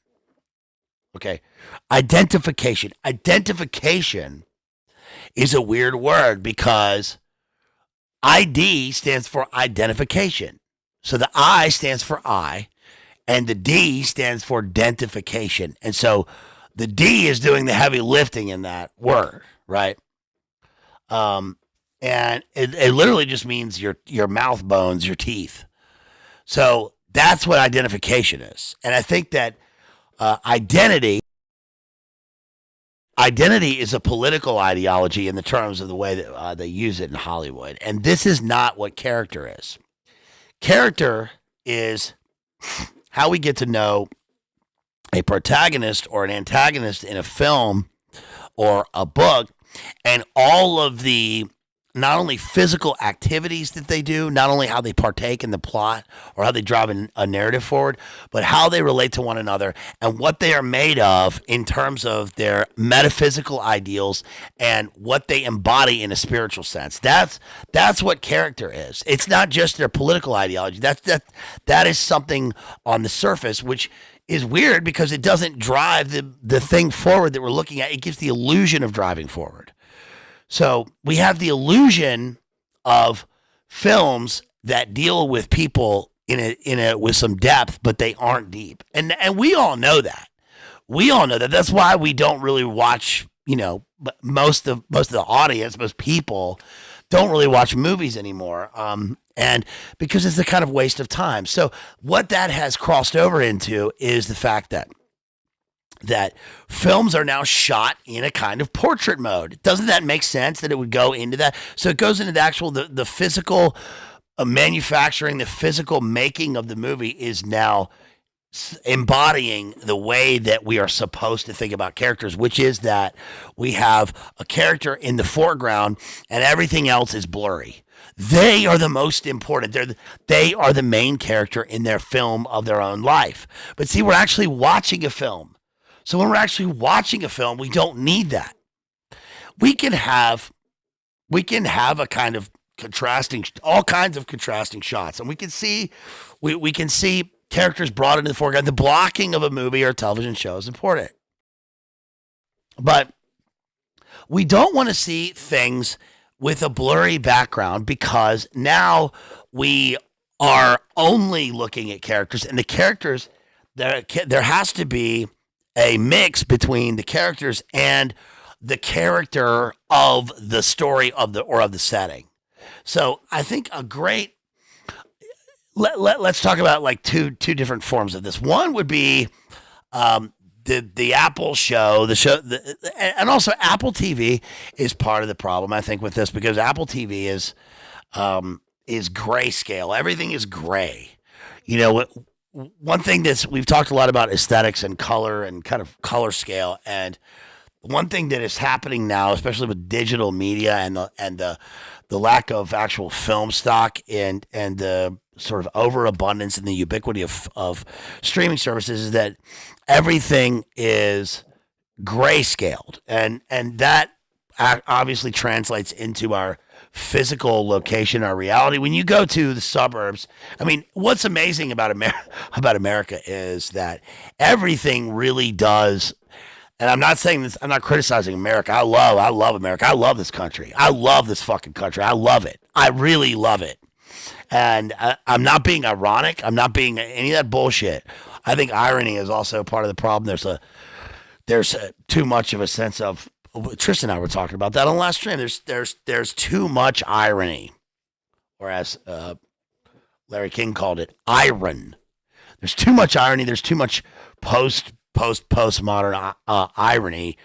Okay, identification. Identification is a weird word because ID stands for identification. So the I stands for I. And the D stands for identification. And so the D is doing the heavy lifting in that word, right? And it literally just means your mouth bones, your teeth. So that's what identification is. And I think that identity is a political ideology in the terms of the way that they use it in Hollywood. And this is not what character is. Character is how we get to know a protagonist or an antagonist in a film or a book, and all of the not only physical activities that they do, not only how they partake in the plot or how they drive a narrative forward, but how they relate to one another and what they are made of in terms of their metaphysical ideals and what they embody in a spiritual sense. That's what character is. It's not just their political ideology. That is something on the surface, which is weird because it doesn't drive the thing forward that we're looking at. It gives the illusion of driving forward. So we have the illusion of films that deal with people with some depth, but they aren't deep. And we all know that. We all know that. That's why we don't really watch, most of the audience, most people don't really watch movies anymore. And because it's a kind of waste of time. So what that has crossed over into is the fact that films are now shot in a kind of portrait mode. Doesn't that make sense that it would go into that? So it goes into the actual, the physical manufacturing, the physical making of the movie is now embodying the way that we are supposed to think about characters, which is that we have a character in the foreground and everything else is blurry. They are the most important. They are the main character in their film of their own life. But see, we're actually watching a film. So when we're actually watching a film, we don't need that. We can have a kind of all kinds of contrasting shots, and we can see characters brought into the foreground. The blocking of a movie or a television show is important, but we don't want to see things with a blurry background, because now we are only looking at characters, and the characters, there has to be a mix between the characters and the character of the story of the setting. So I think a great let's talk about like two different forms of this. One would be the Apple show, and also Apple TV is part of the problem, I think, with this, because Apple TV is grayscale. Everything is gray. You know, one thing we've talked a lot about aesthetics and color and kind of color scale, and one thing that is happening now, especially with digital media and the lack of actual film stock and the sort of overabundance and the ubiquity of streaming services, is that everything is grayscaled, and that obviously translates into our physical location, our reality. When you go to the suburbs, I mean, what's amazing about America is that everything really does. And I'm not saying this, I'm not criticizing America. I love America. I love this country. I love this fucking country. I love it. I really love it. And I'm not being ironic. I'm not being any of that bullshit. I think irony is also part of the problem. There's too much of a sense of, Tristan and I were talking about that on the last stream. There's too much irony, or as Larry King called it, iron. There's too much irony. There's too much postmodern irony,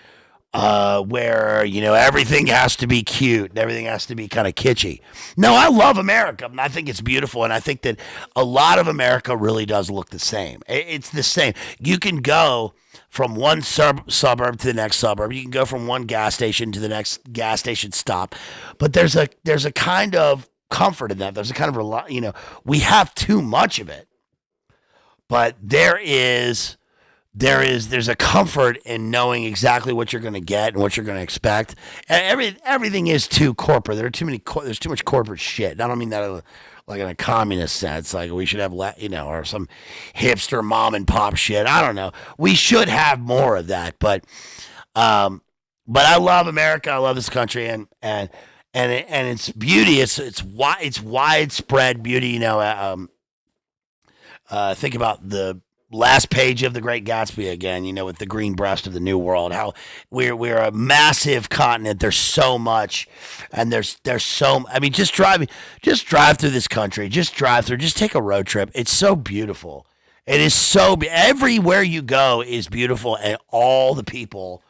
where, you know, everything has to be cute and everything has to be kind of kitschy. No, I love America, and I think it's beautiful, and I think that a lot of America really does look the same. It's the same. You can go from one suburb to the next suburb. You can go from one gas station to the next gas station stop, but there's a kind of comfort in that. There's a kind of we have too much of it, but there's a comfort in knowing exactly what you're going to get and what you're going to expect. And everything is too corporate. There's too much corporate shit. And I don't mean that like in a communist sense, like we should have, or some hipster mom and pop shit. I don't know. We should have more of that, but I love America. I love this country, and its beauty. It's widespread beauty. Think about the last page of The Great Gatsby again, with the green breast of the New World, how we're a massive continent. There's so much, and there's so, I mean, just drive through this country, just take a road trip. It's so beautiful. It is everywhere you go is beautiful, and all the people,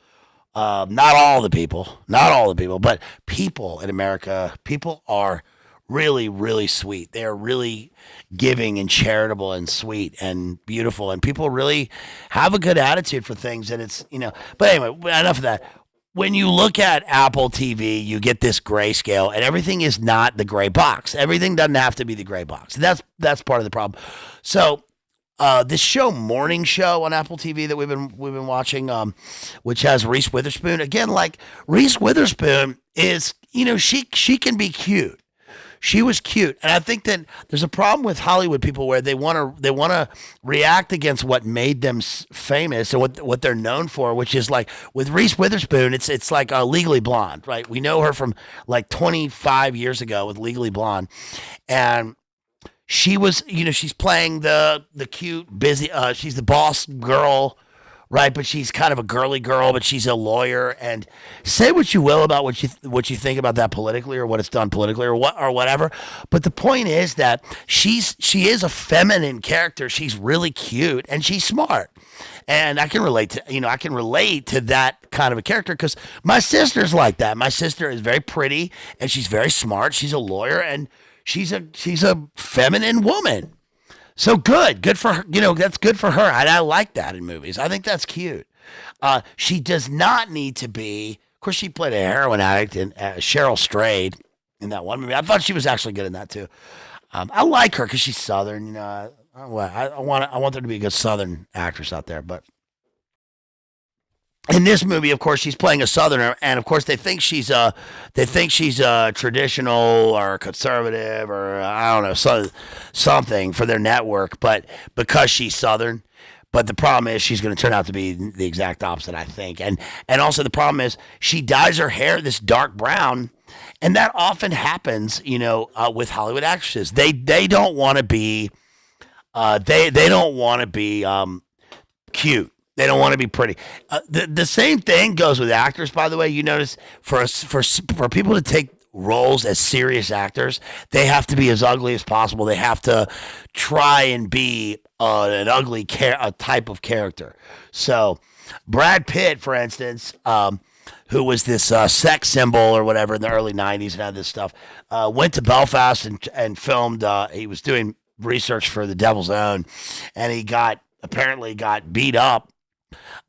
not all the people, but people in America, people are really, really sweet. They're really giving and charitable and sweet and beautiful, and people really have a good attitude for things. And it's, but anyway, enough of that. When you look at Apple TV, you get this grayscale, and everything is not the gray box. Everything doesn't have to be the gray box. That's part of the problem. So this show, Morning Show on Apple TV that we've been watching, which has Reese Witherspoon. Again, like Reese Witherspoon is, she can be cute. She was cute, and I think that there's a problem with Hollywood people where they want to react against what made them famous and what they're known for, which is like with Reese Witherspoon, it's like Legally Blonde, right? We know her from like 25 years ago with Legally Blonde, and she was, she's playing the cute, busy. She's the boss girl. Right, but she's kind of a girly girl, but she's a lawyer. And say what you will about what you think about that politically, or what it's done politically, or whatever. But the point is that she is a feminine character. She's really cute and she's smart. And I can relate to that kind of a character because my sister's like that. My sister is very pretty and she's very smart. She's a lawyer and she's a feminine woman. So good for her. That's good for her. I like that in movies. I think that's cute. She does not need to be. Of course, she played a heroin addict in Cheryl Strayed in that one movie. I thought she was actually good in that too. I like her because she's Southern. I want there to be a good Southern actress out there. But in this movie, of course, she's playing a Southerner, and of course, they think she's traditional or conservative or I don't know something for their network. But because she's Southern. But the problem is she's going to turn out to be the exact opposite, I think. And also the problem is she dyes her hair this dark brown, and that often happens, with Hollywood actresses. They don't want to be they don't want to be cute. They don't want to be pretty. The same thing goes with actors, by the way. You notice for people to take roles as serious actors, they have to be as ugly as possible. They have to try and be an ugly type of character. So Brad Pitt, for instance, who was this sex symbol or whatever in the early 90s and had this stuff, went to Belfast and filmed. He was doing research for The Devil's Own, and he apparently got beat up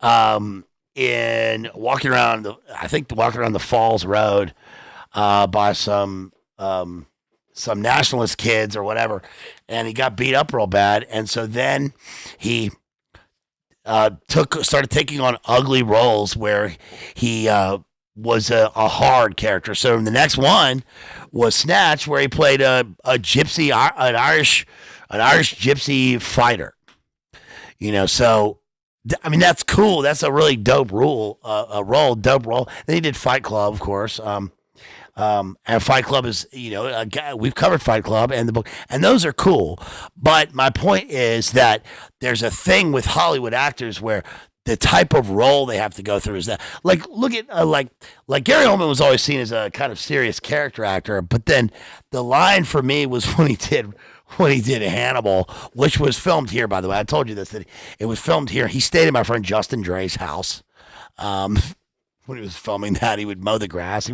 in walking around the Falls Road by some nationalist kids or whatever, and he got beat up real bad, and so then he started taking on ugly roles where he was a hard character. So the next one was Snatch, where he played a gypsy, an Irish gypsy fighter. So I mean that's cool. That's a really dope role. Then he did Fight Club, of course. And Fight Club is, we've covered Fight Club and the book, and those are cool. But my point is that there's a thing with Hollywood actors where the type of role they have to go through is that, like, look at, like Gary Oldman was always seen as a kind of serious character actor, but then the line for me was when he did Hannibal, which was filmed here, by the way. I told you this, that it was filmed here. He stayed at my friend Justin Dre's house. When he was filming that, he would mow the grass.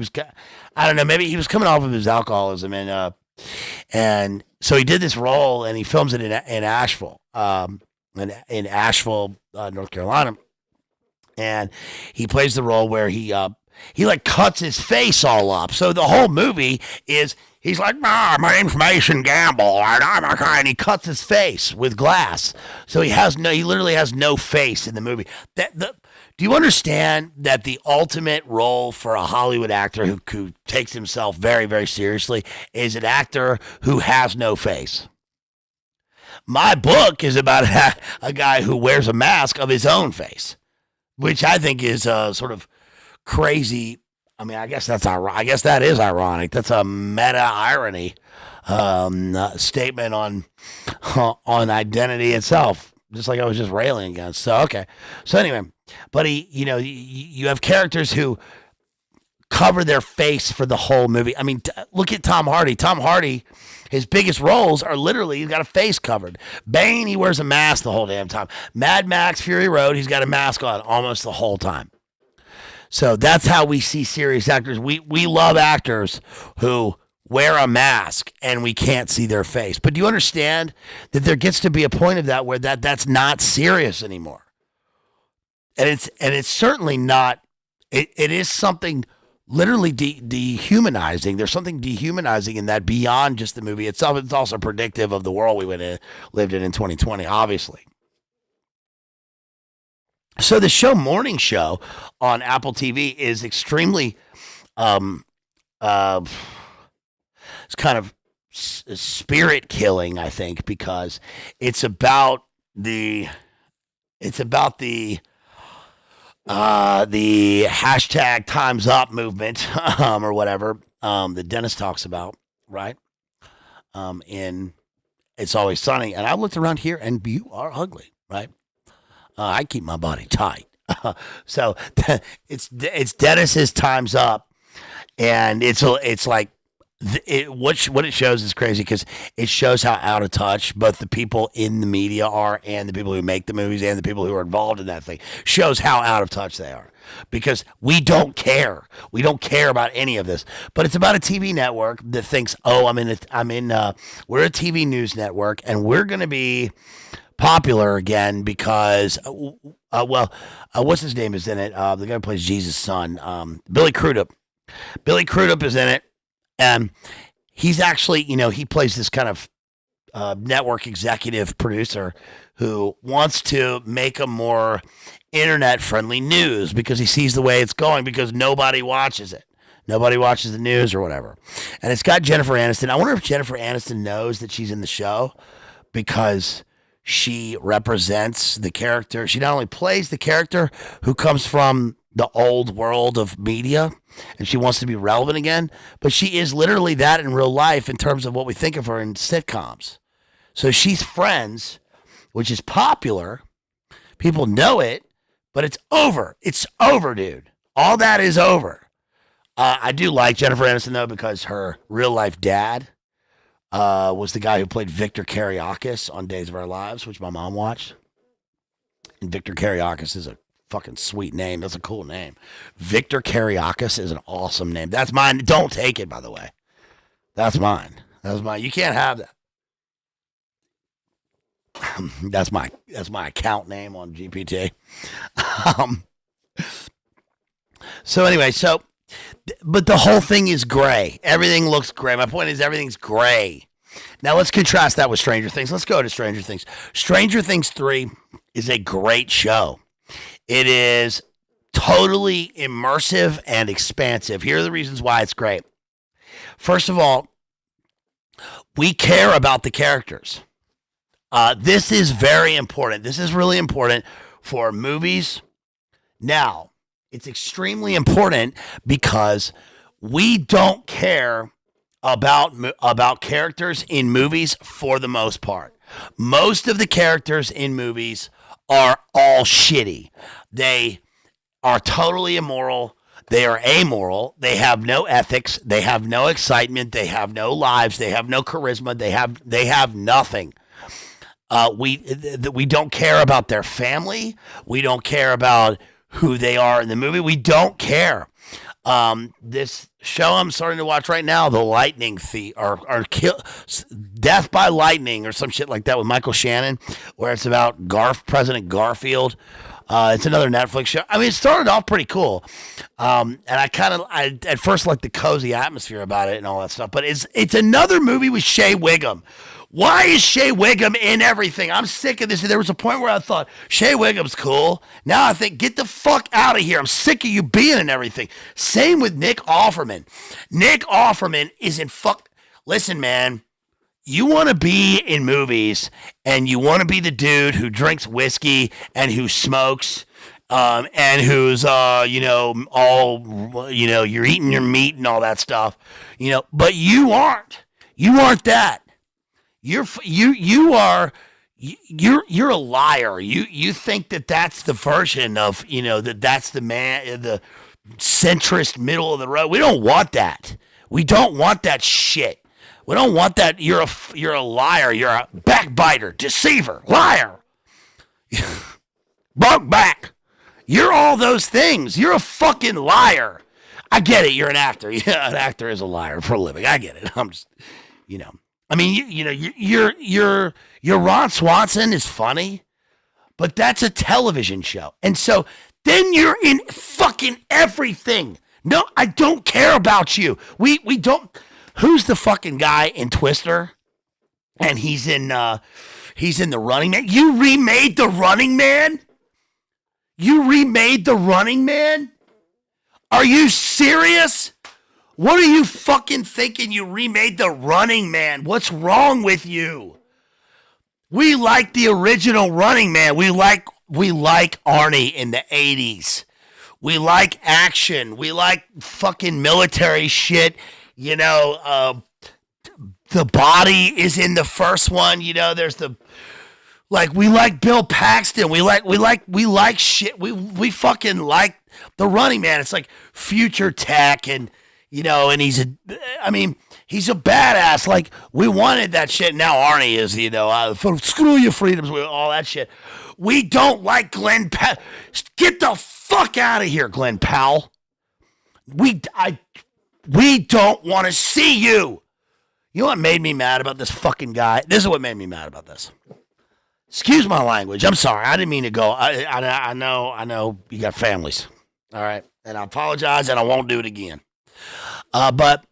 I don't know, maybe he was coming off of his alcoholism, and so he did this role, and he films it in Asheville, in Asheville, North Carolina, and he plays the role where he like cuts his face all up. So the whole movie is he's like, my name's Mason Gamble, and I'm a guy, and he cuts his face with glass. So he literally has no face in the movie. Do you understand that the ultimate role for a Hollywood actor who takes himself very, very seriously is an actor who has no face? My book is about a guy who wears a mask of his own face, which I think is sort of crazy. I mean, I guess that is ironic. That's a meta irony statement on identity itself, just like I was just railing against. So okay. So anyway. But you have characters who cover their face for the whole movie. I mean, look at Tom Hardy. Tom Hardy, his biggest roles are literally he's got a face covered. Bane, he wears a mask the whole damn time. Mad Max Fury Road, he's got a mask on almost the whole time. So that's how we see serious actors. We love actors who wear a mask and we can't see their face. But do you understand that there gets to be a point of that where that's not serious anymore? And it's certainly not. It is something literally dehumanizing. There's something dehumanizing in that beyond just the movie itself. It's also predictive of the world we lived in 2020, obviously. So the show Morning Show on Apple TV is extremely, it's kind of spirit killing, I think, because it's about the hashtag Time's Up movement, or whatever, that Dennis talks about, right? In It's Always Sunny. And I looked around here and you are ugly, right? I keep my body tight. So it's Dennis's Time's Up. And it's like What it shows is crazy because it shows how out of touch both the people in the media are and the people who make the movies and the people who are involved in that thing. Shows how out of touch they are because we don't care. We don't care about any of this. But it's about a TV network that thinks, oh, we're a TV news network and we're going to be popular again because, what's his name is in it? The guy who plays Jesus' son, Billy Crudup. Billy Crudup is in it. And he's actually, he plays this kind of network executive producer who wants to make a more internet-friendly news because he sees the way it's going because nobody watches it. Nobody watches the news or whatever. And it's got Jennifer Aniston. I wonder if Jennifer Aniston knows that she's in the show because she represents the character. She not only plays the character who comes from the old world of media and she wants to be relevant again, but she is literally that in real life in terms of what we think of her in sitcoms. So she's Friends, which is popular. People know it, but it's over. It's over, dude. All that is over. I do like Jennifer Aniston, though, because her real-life dad was the guy who played Victor Kiriakis on Days of Our Lives, which my mom watched. And Victor Kiriakis is a fucking sweet name. That's a cool name. Victor Kiriakis is an awesome name. That's mine. Don't take it, by the way. That's mine. That's mine. You can't have that. That's my account name on GPT. So anyway, but the whole thing is gray. Everything looks gray. My point is everything's gray. Now let's contrast that with Stranger Things. Let's go to Stranger Things. Stranger Things 3 is a great show. It is totally immersive and expansive. Here are the reasons why it's great. First of all, we care about the characters. This is very important. This is really important for movies. Now, it's extremely important because we don't care about characters in movies for the most part. Most of the characters in movies are all shitty. They are totally immoral. They are amoral. They have no ethics. They have no excitement. They have no lives. They have no charisma. They have nothing. We don't care about their family. We don't care about who they are in the movie. We don't care. This show I'm starting to watch right now, The Lightning Thief, or Death by Lightning, or some shit like that with Michael Shannon, where it's about President Garfield. It's another Netflix show. I mean, it started off pretty cool, and I at first liked the cozy atmosphere about it and all that stuff. But it's another movie with Shea Wiggum. Why is Shea Wiggum in everything? I'm sick of this. There was a point where I thought, Shea Wiggum's cool. Now I think, get the fuck out of here. I'm sick of you being in everything. Same with Nick Offerman. Nick Offerman is in Listen, man, you want to be in movies and you want to be the dude who drinks whiskey and who smokes and who's, you're eating your meat and all that stuff, but you aren't. You aren't that. You're a liar. You think that's the version of, that's the man, the centrist middle of the road. We don't want that. We don't want that shit. We don't want that. You're a liar. You're a backbiter, deceiver, liar. Broke back. You're all those things. You're a fucking liar. I get it. You're an actor. Yeah, an actor is a liar for a living. I get it. I'm just, I mean, you're Ron Swanson is funny, but that's a television show. And so then you're in fucking everything. No, I don't care about you. We don't. Who's the fucking guy in Twister? And he's in The Running Man. You remade The Running Man? You remade The Running Man? Are you serious? What are you fucking thinking? You remade The Running Man? What's wrong with you? We like the original Running Man. We like Arnie in the 80s. We like action. We like fucking military shit. The Body is in the first one. There's we like Bill Paxton. We like shit. We fucking like The Running Man. It's like future tech and, and He's a badass. Like, we wanted that shit. Now Arnie is, screw your freedoms, all that shit. We don't like Glenn Powell. Get the fuck out of here, Glenn Powell. We don't want to see you. You know what made me mad about this fucking guy? This is what made me mad about this. Excuse my language. I'm sorry. I didn't mean to go. I know you got families. All right. And I apologize, and I won't do it again. But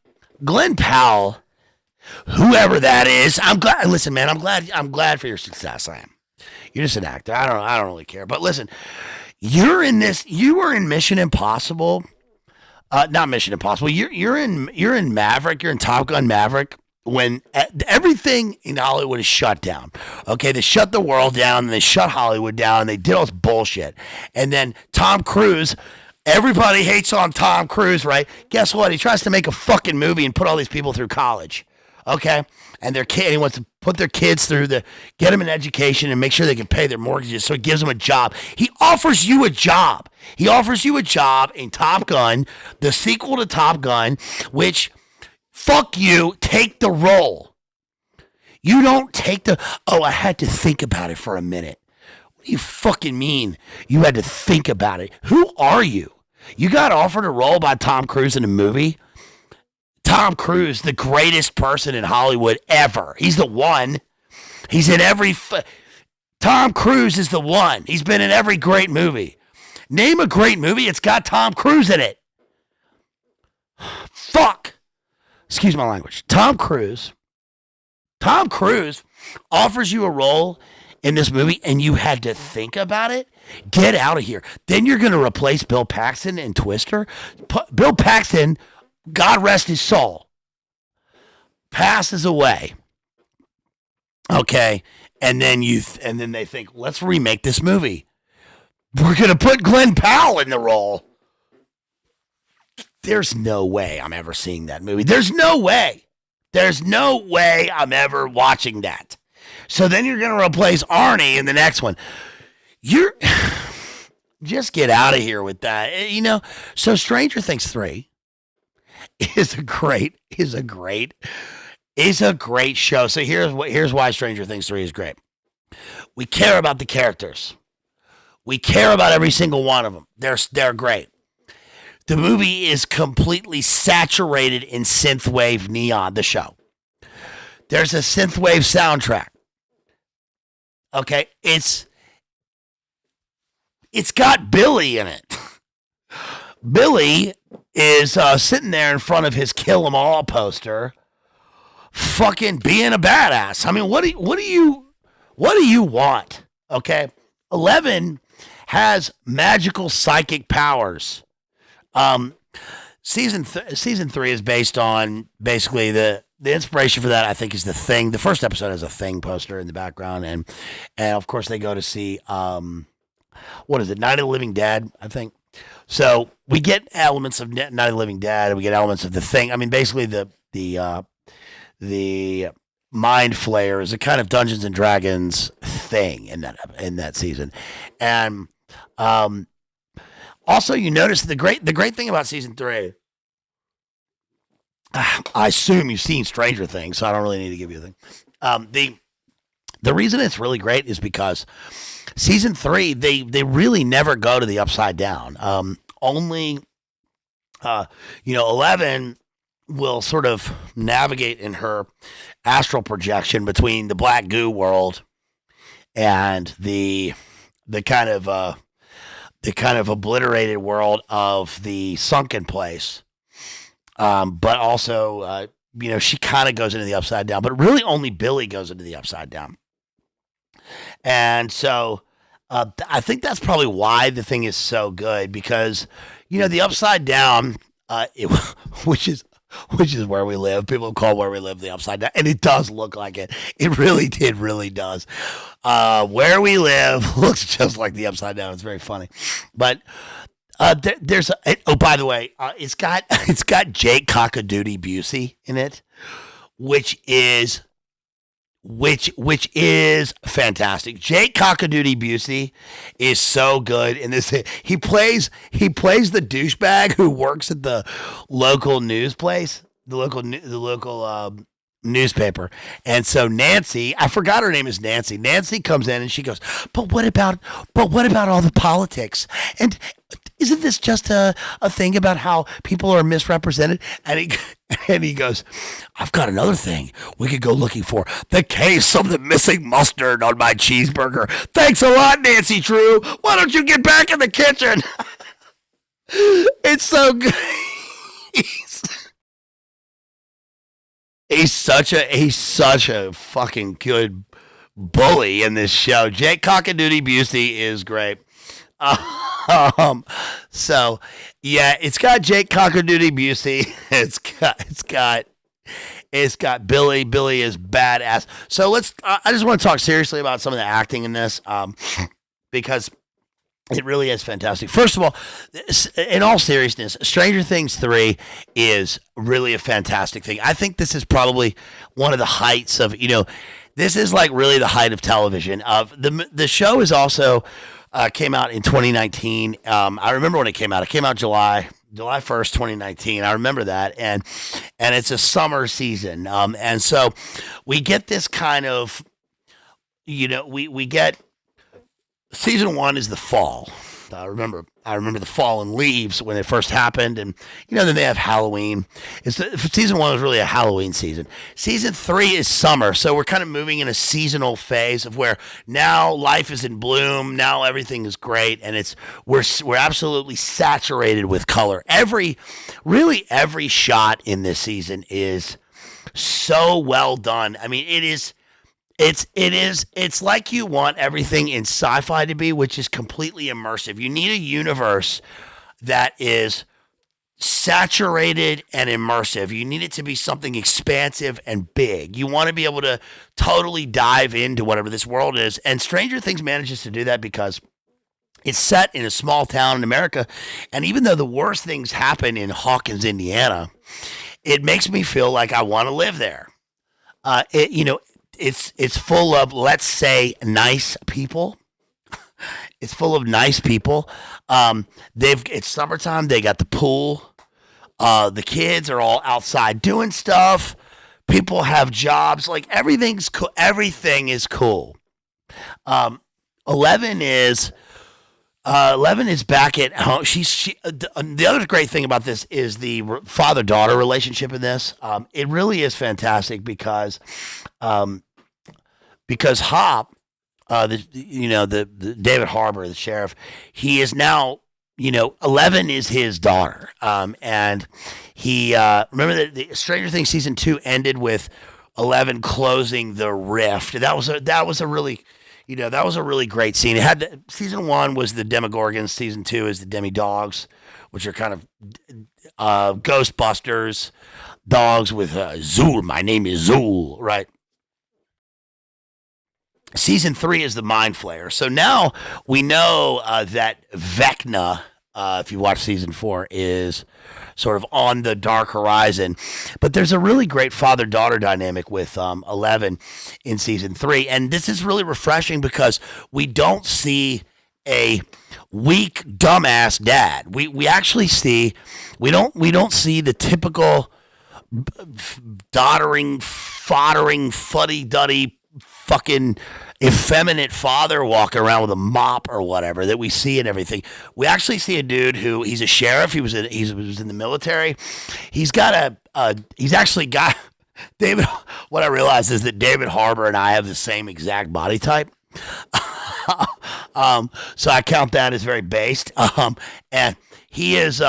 Glenn Powell, whoever that is, I'm glad. Listen, man, I'm glad for your success. I am. You're just an actor. I don't really care. But listen, you were in Mission Impossible. Not Mission Impossible. You're in Maverick. You're in Top Gun Maverick. When everything in Hollywood is shut down. Okay, they shut the world down, and they shut Hollywood down, and they did all this bullshit. And then Tom Cruise, everybody hates on Tom Cruise, right? Guess what? He tries to make a fucking movie and put all these people through college. Okay? And he wants to put their kids through get them an education and make sure they can pay their mortgages, so he gives them a job. He offers you a job. He offers you a job in Top Gun, the sequel to Top Gun, which... Fuck you, take the role. You don't take I had to think about it for a minute. What do you fucking mean you had to think about it? Who are you? You got offered a role by Tom Cruise in a movie? Tom Cruise, the greatest person in Hollywood ever. He's the one. He's in every... Tom Cruise is the one. He's been in every great movie. Name a great movie, it's got Tom Cruise in it. Fuck. Excuse my language. Tom Cruise offers you a role in this movie and you had to think about it? Get out of here. Then you're going to replace Bill Paxton in Twister? Bill Paxton, God rest his soul, passes away. Okay. And then they think, let's remake this movie. We're going to put Glenn Powell in the role. There's no way I'm ever seeing that movie. There's no way. There's no way I'm ever watching that. So then you're going to replace Arnie in the next one. Just get out of here with that. So Stranger Things 3 is a great show. So here's why Stranger Things 3 is great. We care about the characters. We care about every single one of them. They're great. The movie is completely saturated in synthwave neon, the show. There's a synthwave soundtrack. Okay, it's got Billy in it. Billy is sitting there in front of his Kill 'Em All poster, fucking being a badass. I mean, what do you want? Okay, 11 has magical psychic powers. Season 3 is based on basically the inspiration for that, I think, is The Thing. The first episode has a Thing poster in the background, and of course they go to see what is it, Night of the Living Dead, I think. So we get elements of Night of the Living Dead, and we get elements of The Thing. I mean, basically the Mind Flayer is a kind of Dungeons and Dragons thing in that season, and also, you notice the great thing about season 3. I assume you've seen Stranger Things, so I don't really need to give you a thing. The reason it's really great is because season 3 they really never go to the upside down. Only 11 will sort of navigate in her astral projection between the black goo world and the kind of obliterated world of the sunken place. But also, she kind of goes into the upside down, but really only Billy goes into the upside down. And so I think that's probably why The Thing is so good, because, the upside down, which is where we live. People call where we live the upside down, and it does look like it. It really does. Where we live looks just like the upside down. It's very funny, but there's by the way, it's got Jake Cockadoodie Busey in it, which is fantastic. Jake Cockadoodie Busey is so good in this. He plays the douchebag who works at the local news place. newspaper. And so Nancy, I forgot her name is Nancy. Nancy comes in and she goes, but what about all the politics? And isn't this just a thing about how people are misrepresented? And he and he goes, I've got another thing we could go looking for. The case of the missing mustard on my cheeseburger. Thanks a lot, Nancy Drew. Why don't you get back in the kitchen? It's so good. He's such a fucking good bully in this show. Jake Cockadoodie Busey is great. So yeah, it's got Jake Cockadoodie Busey. It's got Billy. Billy is badass. So I just want to talk seriously about some of the acting in this, because it really is fantastic. First of all, in all seriousness, Stranger Things 3 is really a fantastic thing. I think this is probably one of the heights of, this is like really the height of television. The show is also came out in 2019. I remember when it came out. It came out July 1st, 2019. I remember that. And it's a summer season. And so we get this kind of, we get season 1 is the fall. I remember the fall and leaves when it first happened, and then they have Halloween. Season 1 was really a Halloween season. Season 3 is summer, so we're kind of moving in a seasonal phase of where now life is in bloom. Now everything is great, and we're absolutely saturated with color. Every shot in this season is so well done. I mean, it's like you want everything in sci-fi to be, which is completely immersive. You need a universe that is saturated and immersive. You need it to be something expansive and big. You want to be able to totally dive into whatever this world is. And Stranger Things manages to do that because it's set in a small town in America. And even though the worst things happen in Hawkins, Indiana, it makes me feel like I want to live there. It's full of, let's say, nice people. It's full of nice people. It's summertime. They got the pool. The kids are all outside doing stuff. People have jobs. Like everything's cool. Everything is cool. 11 is back at home. The other great thing about this is the father-daughter relationship in this. It really is fantastic because Hop, the David Harbour, the sheriff, he is now, 11 is his daughter. And he, remember that the Stranger Things season 2 ended with 11 closing the rift. That was a really great scene. It had season 1 was the Demogorgons, season 2 is the Demi-Dogs, which are kind of Ghostbusters dogs with Zool. My name is Zool, right? Season 3 is the Mind Flayer. So now we know that Vecna, if you watch season 4, is sort of on the dark horizon. But there's a really great father-daughter dynamic with 11 in season 3. And this is really refreshing because we don't see a weak, dumbass dad. We actually see, we don't see the typical doddering, foddering, fuddy-duddy, fucking effeminate father walking around with a mop or whatever that we see in everything. We actually see a dude who, he's a sheriff. He was in the military. He's actually got David. What I realized is that David Harbour and I have the same exact body type. So I count that as very based. And he is,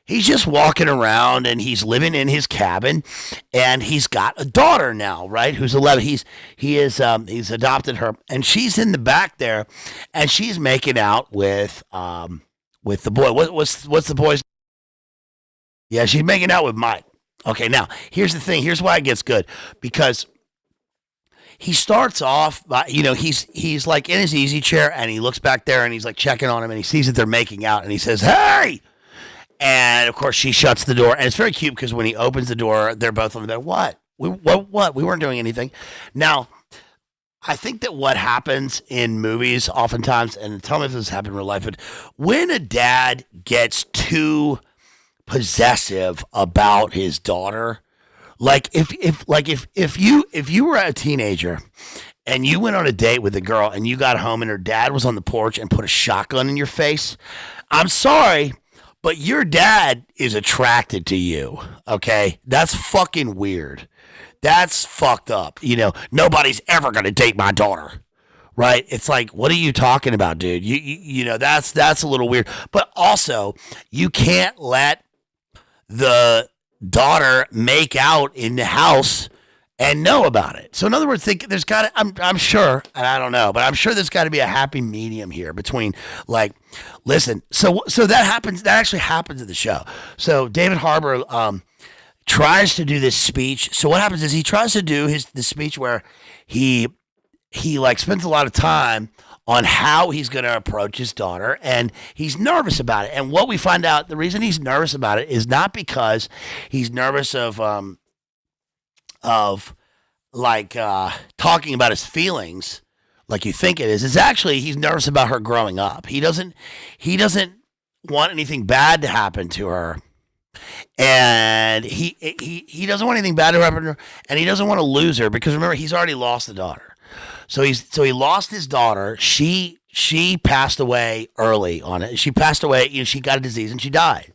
he's just walking around and he's living in his cabin, and he's got a daughter now, right? Who's 11. He's adopted her, and she's in the back there, and she's making out with the boy. What's the boy's? Yeah, she's making out with Mike. Okay, now here's the thing. Here's why it gets good, because he starts off by, he's like in his easy chair, and he looks back there, and he's like checking on him, and he sees that they're making out, and he says, "Hey!" And of course, she shuts the door, and it's very cute because when he opens the door, they're both on the bed. What? What? We weren't doing anything. Now, I think that what happens in movies oftentimes, and tell me if this happened in real life, but when a dad gets too possessive about his daughter, Like if you were a teenager and you went on a date with a girl and you got home and her dad was on the porch and put a shotgun in your face, I'm sorry, but your dad is attracted to you. Okay, that's fucking weird. That's fucked up. Nobody's ever gonna date my daughter. Right? It's like, what are you talking about, dude? That's a little weird. But also, you can't let the daughter make out in the house and know about it. So in other words, there's got to, I'm sure, and I don't know, but I'm sure there's got to be a happy medium here between like, listen, so that happens, that actually happens in the show. So David Harbour tries to do this speech. So what happens is he tries to do the speech where he like spends a lot of time on how he's going to approach his daughter, and he's nervous about it. And what we find out, the reason he's nervous about it is not because he's nervous of like talking about his feelings like you think it is. It's actually he's nervous about her growing up. He doesn't want anything bad to happen to her. And he doesn't want anything bad to happen to her, and he doesn't want to lose her because remember, he's already lost the daughter. So he lost his daughter. She passed away early on it. She passed away. She got a disease and she died.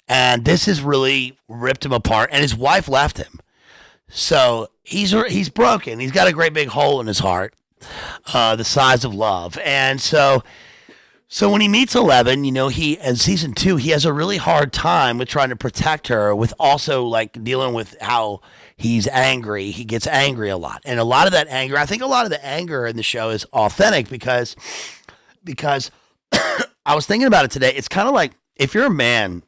And this has really ripped him apart. And his wife left him. So he's broken. He's got a great big hole in his heart, the size of love. And so when he meets 11, in season 2, he has a really hard time with trying to protect her, with also like dealing with how he's angry. He gets angry a lot. And a lot of that anger, I think a lot of the anger in the show is authentic because I was thinking about it today. It's kind of like if you're a man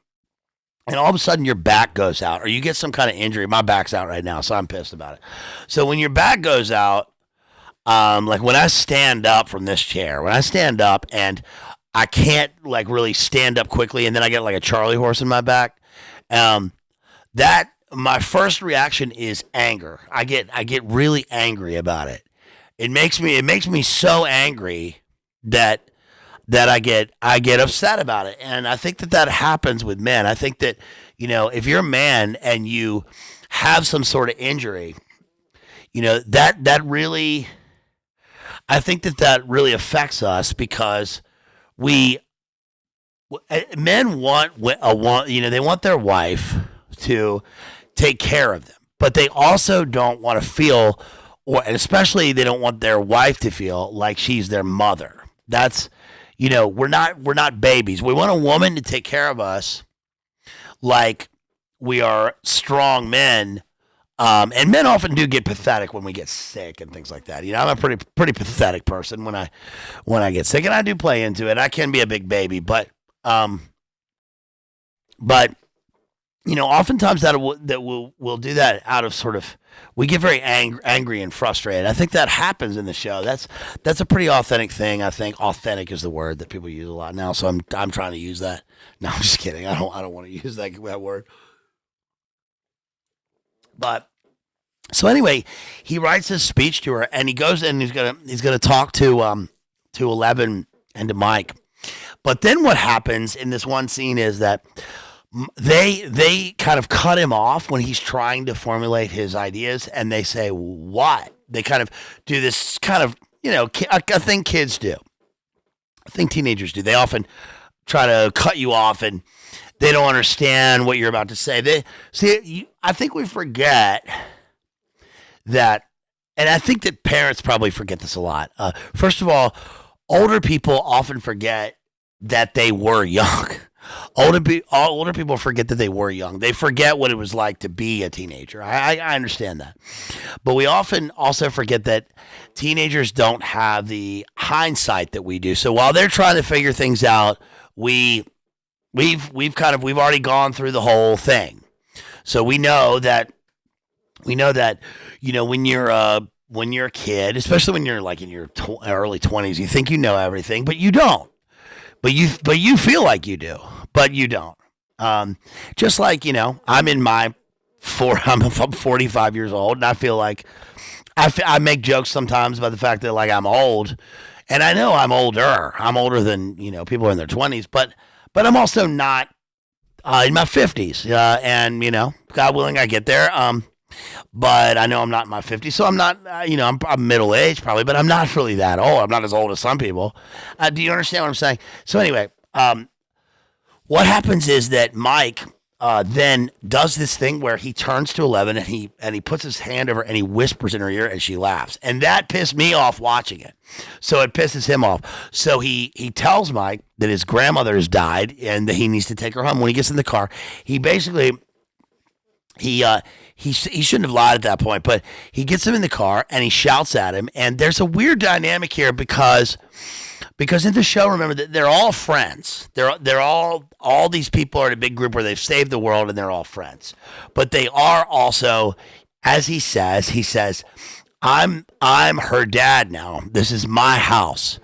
and all of a sudden your back goes out or you get some kind of injury. My back's out right now, so I'm pissed about it. So when your back goes out, like when I stand up from this chair, and I can't like really stand up quickly, and then I get like a Charlie horse in my back, that my first reaction is anger. I get really angry about it. It makes me so angry that I get upset about it. And I think that happens with men. I think that, if you're a man and you have some sort of injury, that really, I think that really affects us because men they want their wife to take care of them, but they also don't want to feel, and especially they don't want their wife to feel like she's their mother. That's, we're not babies. We want a woman to take care of us like we are strong men. And men often do get pathetic when we get sick and things like that. I'm a pretty pathetic person when I get sick, and I do play into it. I can be a big baby, but oftentimes we'll do that out of sort of, we get very angry and frustrated. I think that happens in the show. That's a pretty authentic thing. I think authentic is the word that people use a lot now. So I'm trying to use that. No, I'm just kidding. I don't want to use that word. But so anyway, he writes this speech to her, and he goes and he's gonna talk to 11 and to Mike. But then what happens in this one scene is that they kind of cut him off when he's trying to formulate his ideas, and they say, what? They kind of do this kind of, I think kids do. I think teenagers do. They often try to cut you off, and they don't understand what you're about to say. I think we forget that, and I think that parents probably forget this a lot. First of all, older people often forget that they were young. Older people forget that they were young. They forget what it was like to be a teenager. I understand that. But we often also forget that teenagers don't have the hindsight that we do. So while they're trying to figure things out, we've already gone through the whole thing. So we know that when you're a kid, especially when you're like in your early 20s, you think you know everything, but you don't. But you feel like you do, but you don't. Just like, I'm I'm 45 years old, and I feel like I make jokes sometimes about the fact that like I'm old, and I know I'm older. I'm older than, people in their 20s, but I'm also not in my 50s. And, God willing, I get there. but I know I'm not in my 50s, so I'm not, I'm middle aged probably, but I'm not really that old. I'm not as old as some people. Do you understand what I'm saying? So anyway, what happens is that Mike then does this thing where he turns to 11 and he puts his hand over and he whispers in her ear and she laughs, and that pissed me off watching it. So it pisses him off. So he tells Mike that his grandmother has died and that he needs to take her home. When he gets in the car, he basically he shouldn't have lied at that point, but he gets him in the car and he shouts at him. And there's a weird dynamic here because in the show, remember that they're all friends. They're all these people are in a big group where they've saved the world and they're all friends. But they are also, as he says, I'm her dad now. This is my house.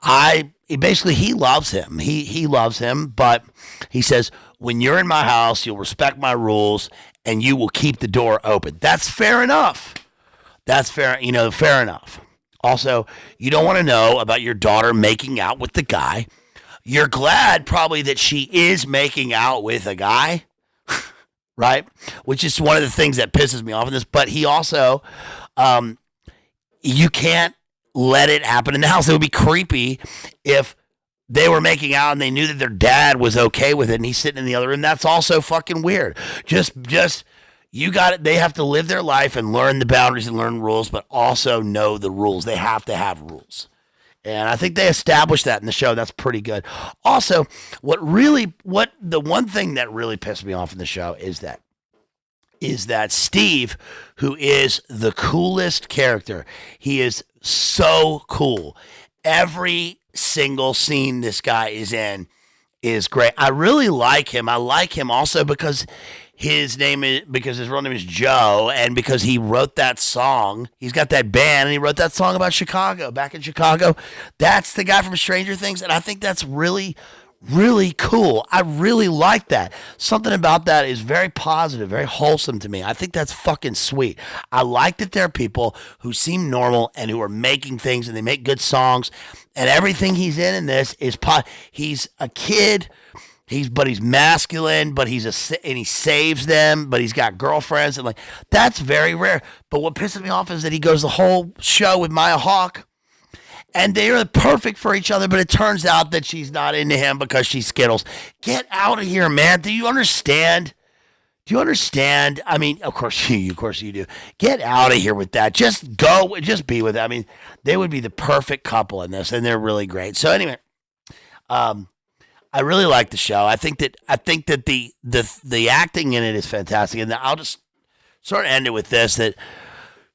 He loves him. He loves him, but he says, when you're in my house, you'll respect my rules and you will keep the door open. That's fair enough. That's fair enough. Also, you don't want to know about your daughter making out with the guy. You're glad probably that she is making out with a guy, right? Which is one of the things that pisses me off in this. But he also, you can't let it happen in the house. It would be creepy if they were making out and they knew that their dad was okay with it and he's sitting in the other room. That's also fucking weird. Just you got it. They have to live their life and learn the boundaries and learn rules, but also know the rules. They have to have rules. And I think they established that in the show. That's pretty good. Also, the one thing that really pissed me off in the show is that Steve, who is the coolest character, he is so cool. Every single scene this guy is in is great. I really like him. I like him also because his real name is Joe, and because he wrote that song. He's got that band, and he wrote that song about Chicago, back in Chicago. That's the guy from Stranger Things, and I think that's really, really cool. I really like that. Something about that is very positive, very wholesome to me. I think that's fucking sweet. I like that there are people who seem normal and who are making things, and they make good songs, and everything he's in this is he's a kid. He's masculine, but and he saves them, but he's got girlfriends, and that's very rare. But what pisses me off is that he goes the whole show with Maya Hawke, and they are perfect for each other, but it turns out that she's not into him because she's Skittles. Get out of here, man. Do you understand? I mean, of course you do. Get out of here with that. Just go, just be with it. I mean, they would be the perfect couple in this, and they're really great. So anyway, I really like the show. I think that the acting in it is fantastic, and I'll just sort of end it with this: that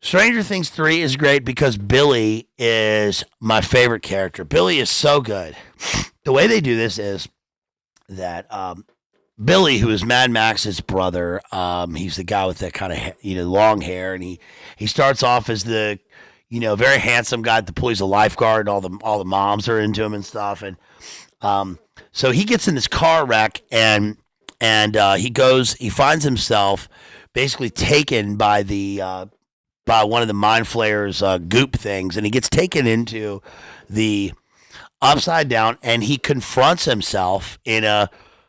Stranger Things 3 is great because Billy is my favorite character. Billy is so good. The way they do this is that Billy, who is Mad Max's brother, he's the guy with that kind of long hair, and he starts off as the very handsome guy at the pool. He's a lifeguard, and all the moms are into him and stuff, and so he gets in this car wreck, and he finds himself basically taken by by one of the mind flayers goop things, and he gets taken into the upside down, and he confronts himself in a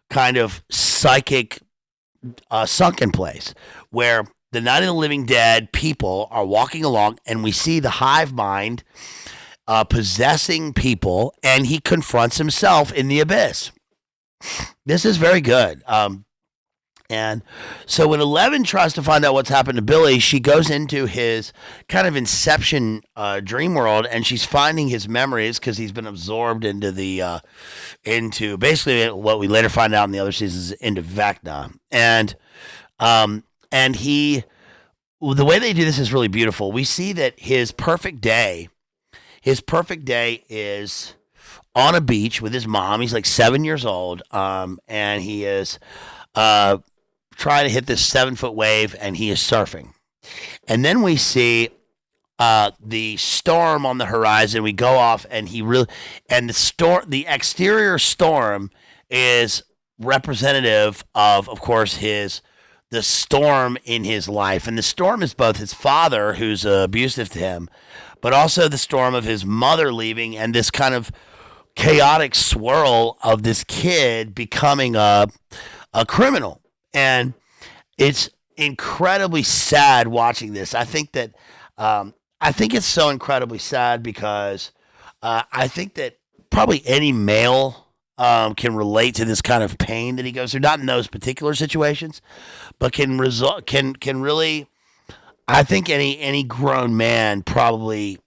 kind of psychic sunken place where the Night of the Living Dead people are walking along, and we see the hive mind possessing people, and he confronts himself in the abyss. This is very good. And so when 11 tries to find out what's happened to Billy, she goes into his kind of Inception dream world, and she's finding his memories because he's been absorbed into into basically what we later find out in the other seasons, into Vecna. And the way they do this is really beautiful. We see that his perfect day is on a beach with his mom. He's like 7 years old, and he is trying to hit this 7-foot wave, and he is surfing. And then we see the storm on the horizon. We go off, and the exterior storm is representative of course, the storm in his life. And the storm is both his father, who's abusive to him, but also the storm of his mother leaving, and this kind of chaotic swirl of this kid becoming a criminal. And it's incredibly sad watching this. I think that I think it's so incredibly sad because I think that probably any male can relate to this kind of pain that he goes through. Not in those particular situations, but can really. I think any grown man probably,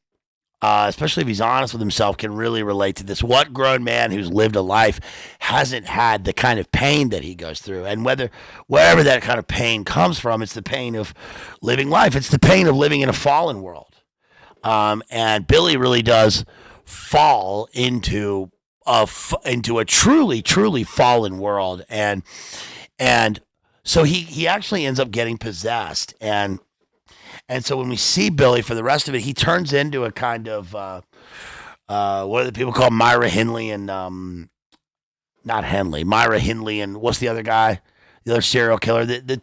especially if he's honest with himself, can really relate to this. What grown man who's lived a life hasn't had the kind of pain that he goes through? And wherever that kind of pain comes from, it's the pain of living life. It's the pain of living in a fallen world. And Billy really does fall into a truly, truly fallen world. And so he actually ends up getting possessed. And so when we see Billy for the rest of it, he turns into a kind of what do the people call Myra Hindley and not Henley, Myra Hindley and what's the other guy, the other serial killer, the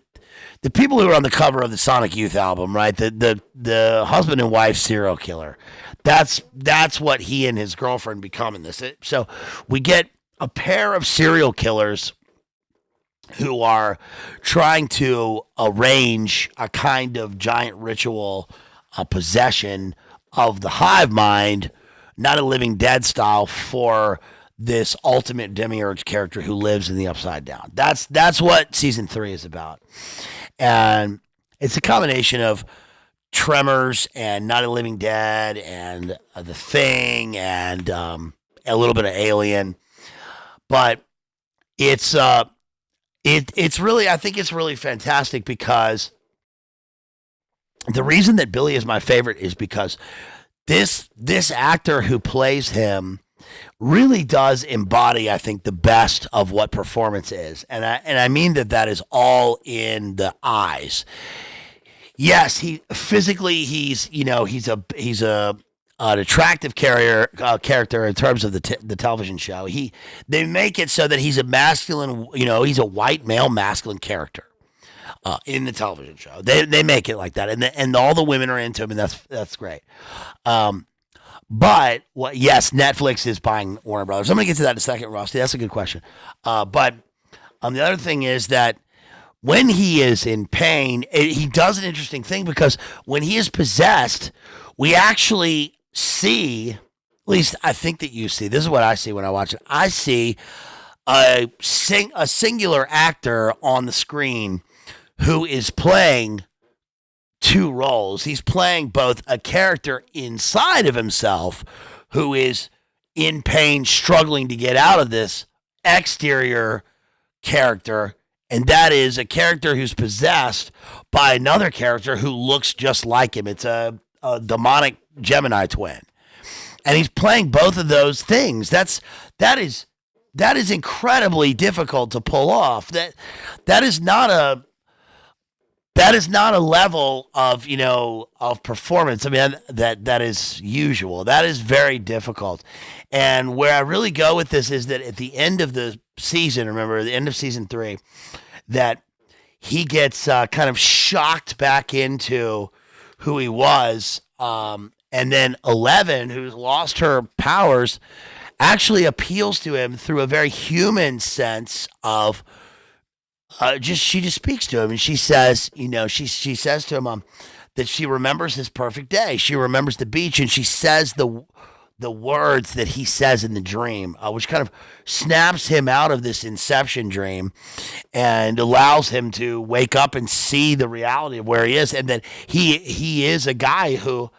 people who are on the cover of the Sonic Youth album, right? The husband and wife serial killer. That's what he and his girlfriend become in this. So we get a pair of serial killers who are trying to arrange a kind of giant ritual, a possession of the hive mind, not a living dead style, for this ultimate demiurge character who lives in the upside down. That's what season 3 is about. And it's a combination of Tremors and Not a Living Dead and The Thing and a little bit of Alien. But it's really, I think it's really fantastic because the reason that Billy is my favorite is because this actor who plays him really does embody, I think, the best of what performance is. And I mean that is all in the eyes. Yes, he's an attractive character in terms of the television show. They make it so that he's a masculine, he's a white male masculine character in the television show. They make it like that, and all the women are into him, and that's great. But yes, Netflix is buying Warner Brothers. I'm going to get to that in a second, Rusty. That's a good question. But the other thing is that when he is in pain, he does an interesting thing because when he is possessed, we actually see, at least I think that you see, this is what I see when I watch it. I see a singular actor on the screen who is playing two roles. He's playing both a character inside of himself who is in pain, struggling to get out of this exterior character, and that is a character who's possessed by another character who looks just like him. It's a demonic Gemini twin, and he's playing both of those things. That is incredibly difficult to pull off. That is not a level of of performance. I mean, that is usual. That is very difficult. And where I really go with this is that at the end of the season, remember the end of season 3, that he gets kind of shocked back into who he was. And then 11, who's lost her powers, actually appeals to him through a very human sense of she just speaks to him, and she says, she says to him that she remembers his perfect day. She remembers the beach, and she says the words that he says in the dream, which kind of snaps him out of this inception dream and allows him to wake up and see the reality of where he is, and that he is a guy who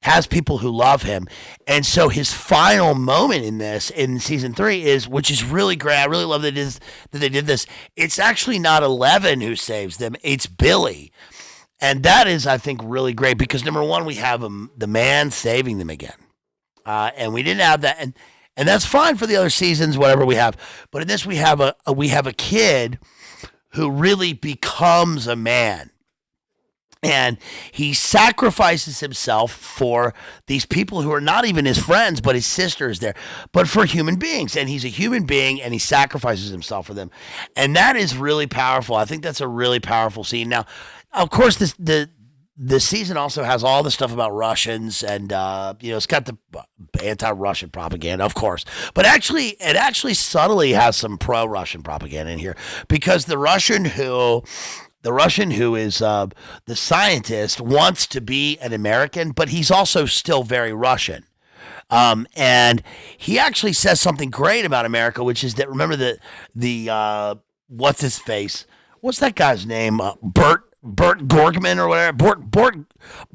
has people who love him. And so his final moment in season 3 is, which is really great. I really love that they did this. It's actually not 11 who saves them. It's Billy. And that is, I think, really great because number one, we have the man saving them again. And we didn't have that. And that's fine for the other seasons, whatever we have. But in this, we have a kid who really becomes a man. And he sacrifices himself for these people who are not even his friends, but his sister is there, but for human beings. And he's a human being, and he sacrifices himself for them. And that is really powerful. I think that's a really powerful scene. Now, of course, the season also has all the stuff about Russians, and it's got the anti-Russian propaganda, of course. But it actually subtly has some pro-Russian propaganda in here, because the Russian who the Russian who is the scientist wants to be an American, but he's also still very Russian. And he actually says something great about America, which is that remember the what's his face? What's that guy's name? Bert Gorgman or whatever. Bort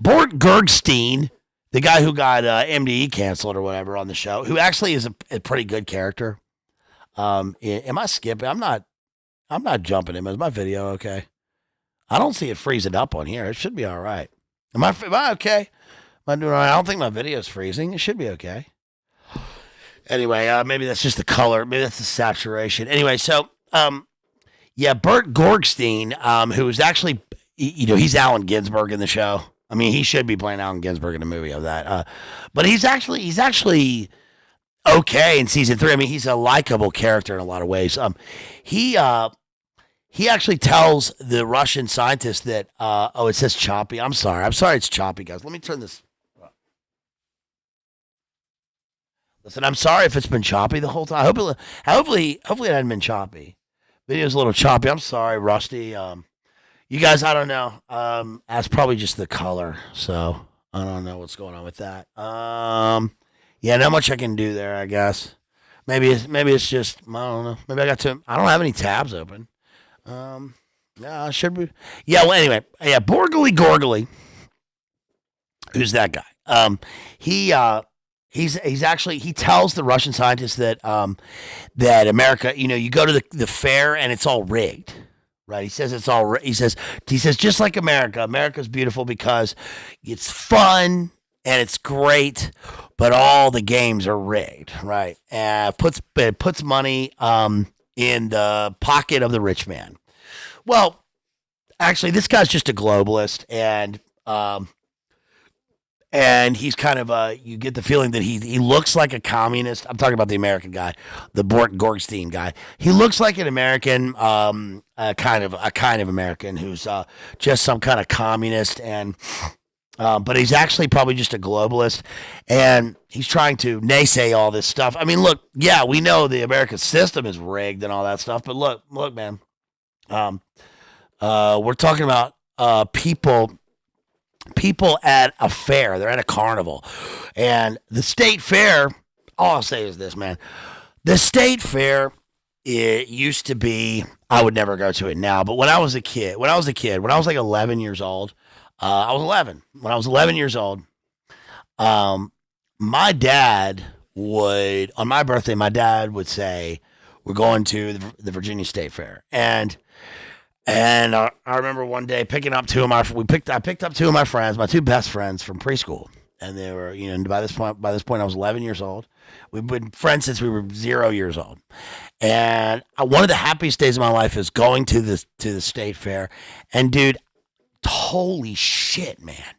Gergstein, the guy who got MDE canceled or whatever on the show, who actually is a pretty good character. Am I skipping? I'm not jumping him. Is my video okay? I don't see it freezing up on here. It should be all right. Am I okay? Am I doing all right? I don't think my video's freezing. It should be okay. Anyway, maybe that's just the color. Maybe that's the saturation. Anyway, so Bert Gorgstein, who is actually, he's Allen Ginsberg in the show. I mean, he should be playing Allen Ginsberg in a movie of that. But he's actually okay in season 3. I mean, he's a likable character in a lot of ways. He actually tells the Russian scientist that, it says choppy. I'm sorry it's choppy, guys. Let me turn this. Listen, I'm sorry if it's been choppy the whole time. Hopefully it hadn't been choppy. Video's a little choppy. I'm sorry, Rusty. You guys, I don't know. That's probably just the color. So I don't know what's going on with that. Not much I can do there, I guess. Maybe it's just, I don't know. Maybe I don't have any tabs open. I should be. Yeah, well, anyway. Yeah, Borgly Gorgly. Who's that guy? He's actually, he tells the Russian scientists that that America, you go to the fair and it's all rigged, right? He says it's all. He says just like America. America's beautiful because it's fun and it's great, but all the games are rigged, right? And it puts money in the pocket of the rich man. Well, actually, this guy's just a globalist, and he's kind of you get the feeling that he looks like a communist. I'm talking about the American guy, the Bort Gorgstein guy. He looks like an American, a kind of American who's just some kind of communist, and but he's actually probably just a globalist, and he's trying to naysay all this stuff. I mean, look, yeah, we know the American system is rigged and all that stuff, but look, man, we're talking about people at a fair. They're at a carnival, and the state fair, all I'll say is this, man. The state fair, it used to be, I would never go to it now, but when I was like 11 years old, I was 11. When I was 11 years old, my dad would, on my birthday, my dad would say, we're going to the Virginia State Fair. And I remember one day picking up I picked up two of my friends, my two best friends from preschool. And they were, by this point I was 11 years old. We've been friends since we were 0 years old. And one of the happiest days of my life is going to the state fair. And dude, holy shit, man.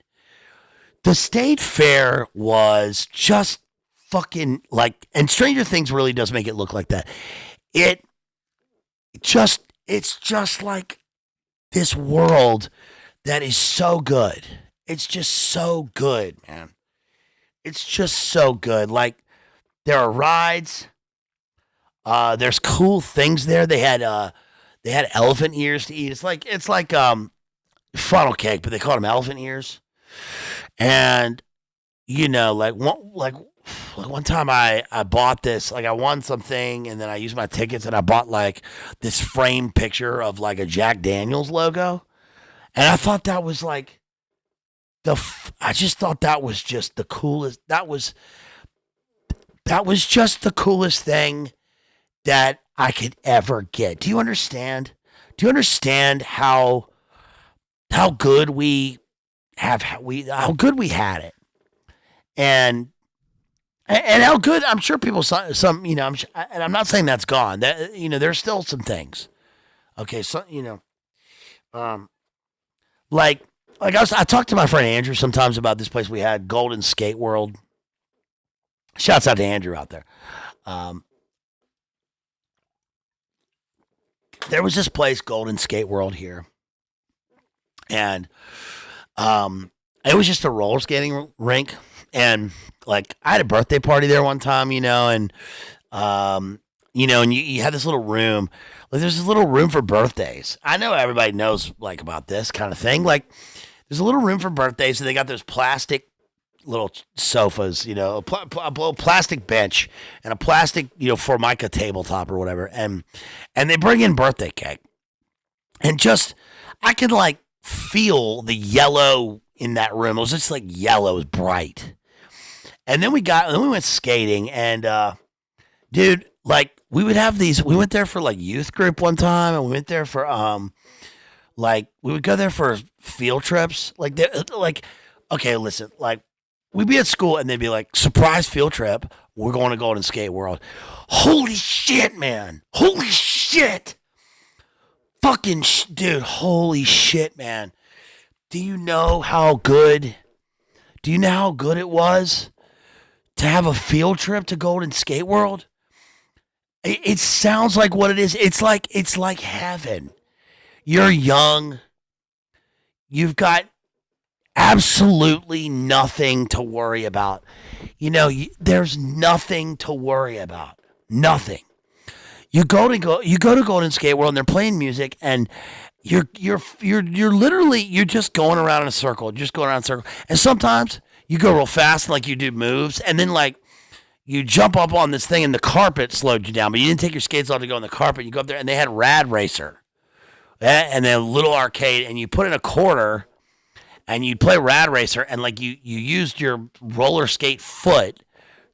The state fair was just fucking like, and Stranger Things really does make it look like that. It's just like this world that is so good. It's just so good, man. It's just so good. Like, there are rides. There's cool things there. They had elephant ears to eat. It's like funnel cake, but they call them elephant ears. And one time I bought this, like I won something, and then I used my tickets and I bought like this framed picture of like a Jack Daniels logo. And I thought that was like I just thought that was just the coolest. That was just the coolest thing that I could ever get. Do you understand? Do you understand how good we had it? And how good, I'm sure people saw some, and I'm not saying that's gone. That, there's still some things. Okay, so, like I talked to my friend Andrew sometimes about this place we had, Golden Skate World. Shouts out to Andrew out there. There was this place, Golden Skate World here. And it was just a roller skating rink. And like I had a birthday party there one time, and and you had this little room. Like, there's this little room for birthdays. I know everybody knows like about this kind of thing. Like, there's a little room for birthdays, and they got those plastic little sofas, a little plastic bench and a plastic, Formica tabletop or whatever, and they bring in birthday cake, and just I could like feel the yellow in that room. It was just like yellow, it was bright. And then we went skating, and dude, like we would have these. We went there for like youth group one time, and we went there for like we would go there for field trips. Like okay, listen, like we'd be at school and they'd be like, surprise field trip. We're going to Golden Skate World. Holy shit, man! Holy shit! Fucking dude! Holy shit, man! Do you know how good? Do you know how good it was to have a field trip to Golden Skate World? It sounds like what it is. It's like heaven. You're young. You've got absolutely nothing to worry about. There's nothing to worry about. Nothing. You go to Golden Skate World and they're playing music, and you're literally just going around in a circle. Just going around in a circle. And sometimes you go real fast and like you do moves, and then like you jump up on this thing and the carpet slowed you down, but you didn't take your skates off to go on the carpet. You go up there and they had Rad Racer, and then a little arcade, and you put in a quarter and you play Rad Racer, and like you used your roller skate foot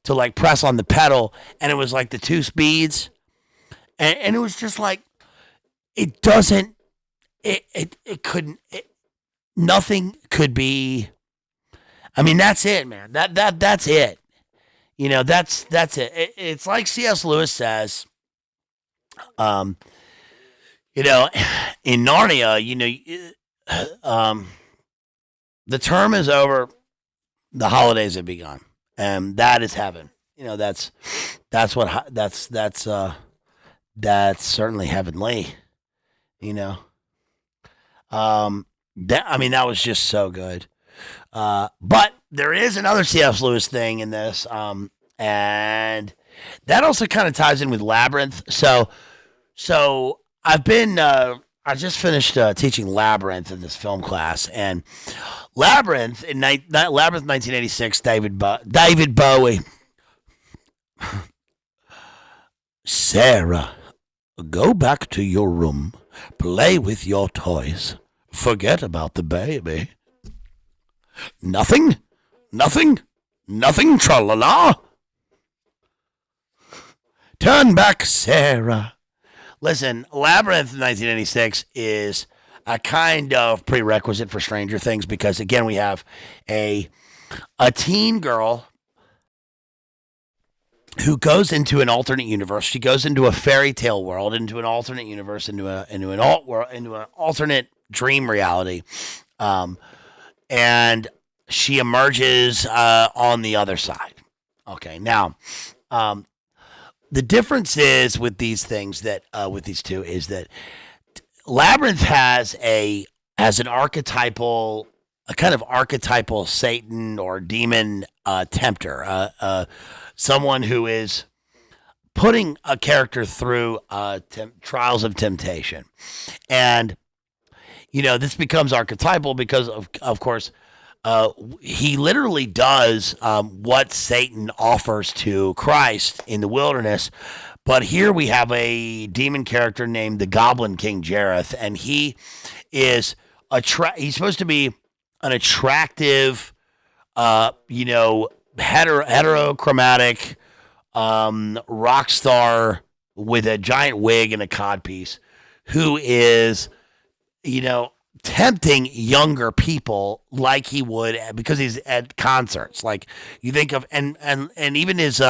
to like press on the pedal, and it was like the 2 speeds, and it was just like it doesn't it couldn't nothing could be. I mean, that's it, man. That's it. That's it. It's like C.S. Lewis says, in Narnia, the term is over, the holidays have begun, and that is heaven. That's certainly heavenly. That was just so good. But there is another C.S. Lewis thing in this, and that also kind of ties in with Labyrinth. So I just finished teaching Labyrinth in this film class, and Labyrinth 1986, David Bowie. Sarah, go back to your room, play with your toys, forget about the baby. Nothing, tra-la-la. Turn back, Sarah. Listen, Labyrinth 1986 is a kind of prerequisite for Stranger Things because, again, we have a teen girl who goes into an alternate universe. She goes into a fairy tale world, into an alternate universe, into an alternate dream reality. And she emerges on the other side. Okay, now, the difference is with these things that with these two is that Labyrinth has an archetypal, a kind of archetypal Satan or demon tempter, someone who is putting a character through trials of temptation, and this becomes archetypal because of course, he literally does what Satan offers to Christ in the wilderness. But here we have a demon character named the Goblin King Jareth, and he is he's supposed to be an attractive, heterochromatic rock star with a giant wig and a codpiece, who is, tempting younger people like he would because he's at concerts. Like you think of, and even his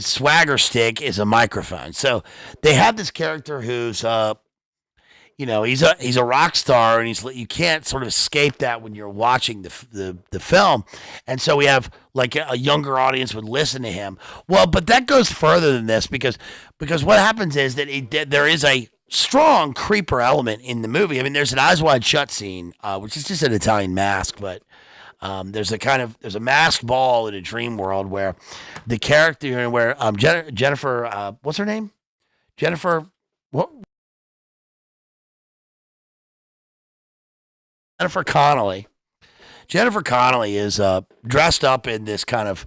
swagger stick is a microphone. So they have this character who's he's a rock star, and you can't sort of escape that when you're watching the film. And so we have like a younger audience would listen to him. Well, but that goes further than this because what happens is that there is a strong creeper element in the movie. I mean, there's an Eyes Wide Shut scene, which is just an Italian mask, but There's a masked ball in a dream world where the character where Jennifer what's her name? Jennifer what Jennifer Connelly. Jennifer Connelly is dressed up in this kind of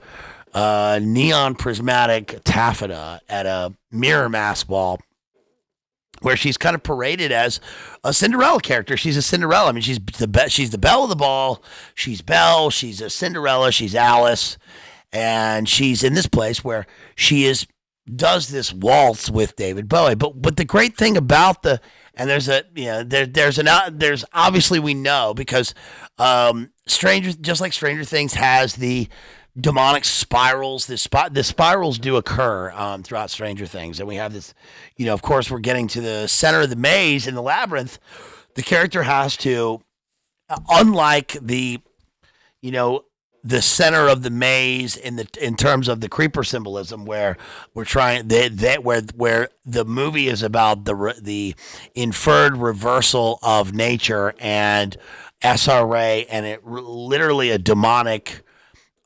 neon prismatic taffeta at a mirror mask ball where she's kind of paraded as a Cinderella character. She's a Cinderella. I mean, she's the belle of the ball. She's Belle. She's a Cinderella. She's Alice, and she's in this place where does this waltz with David Bowie. But the great thing about there's obviously we know because Stranger Things has the demonic spirals. The spirals do occur throughout Stranger Things, and we have this. Of course, we're getting to the center of the maze in the labyrinth. The character has to, unlike the center of the maze in terms of the creeper symbolism, where we're trying where the movie is about the inferred reversal of nature and SRA, and it literally a demonic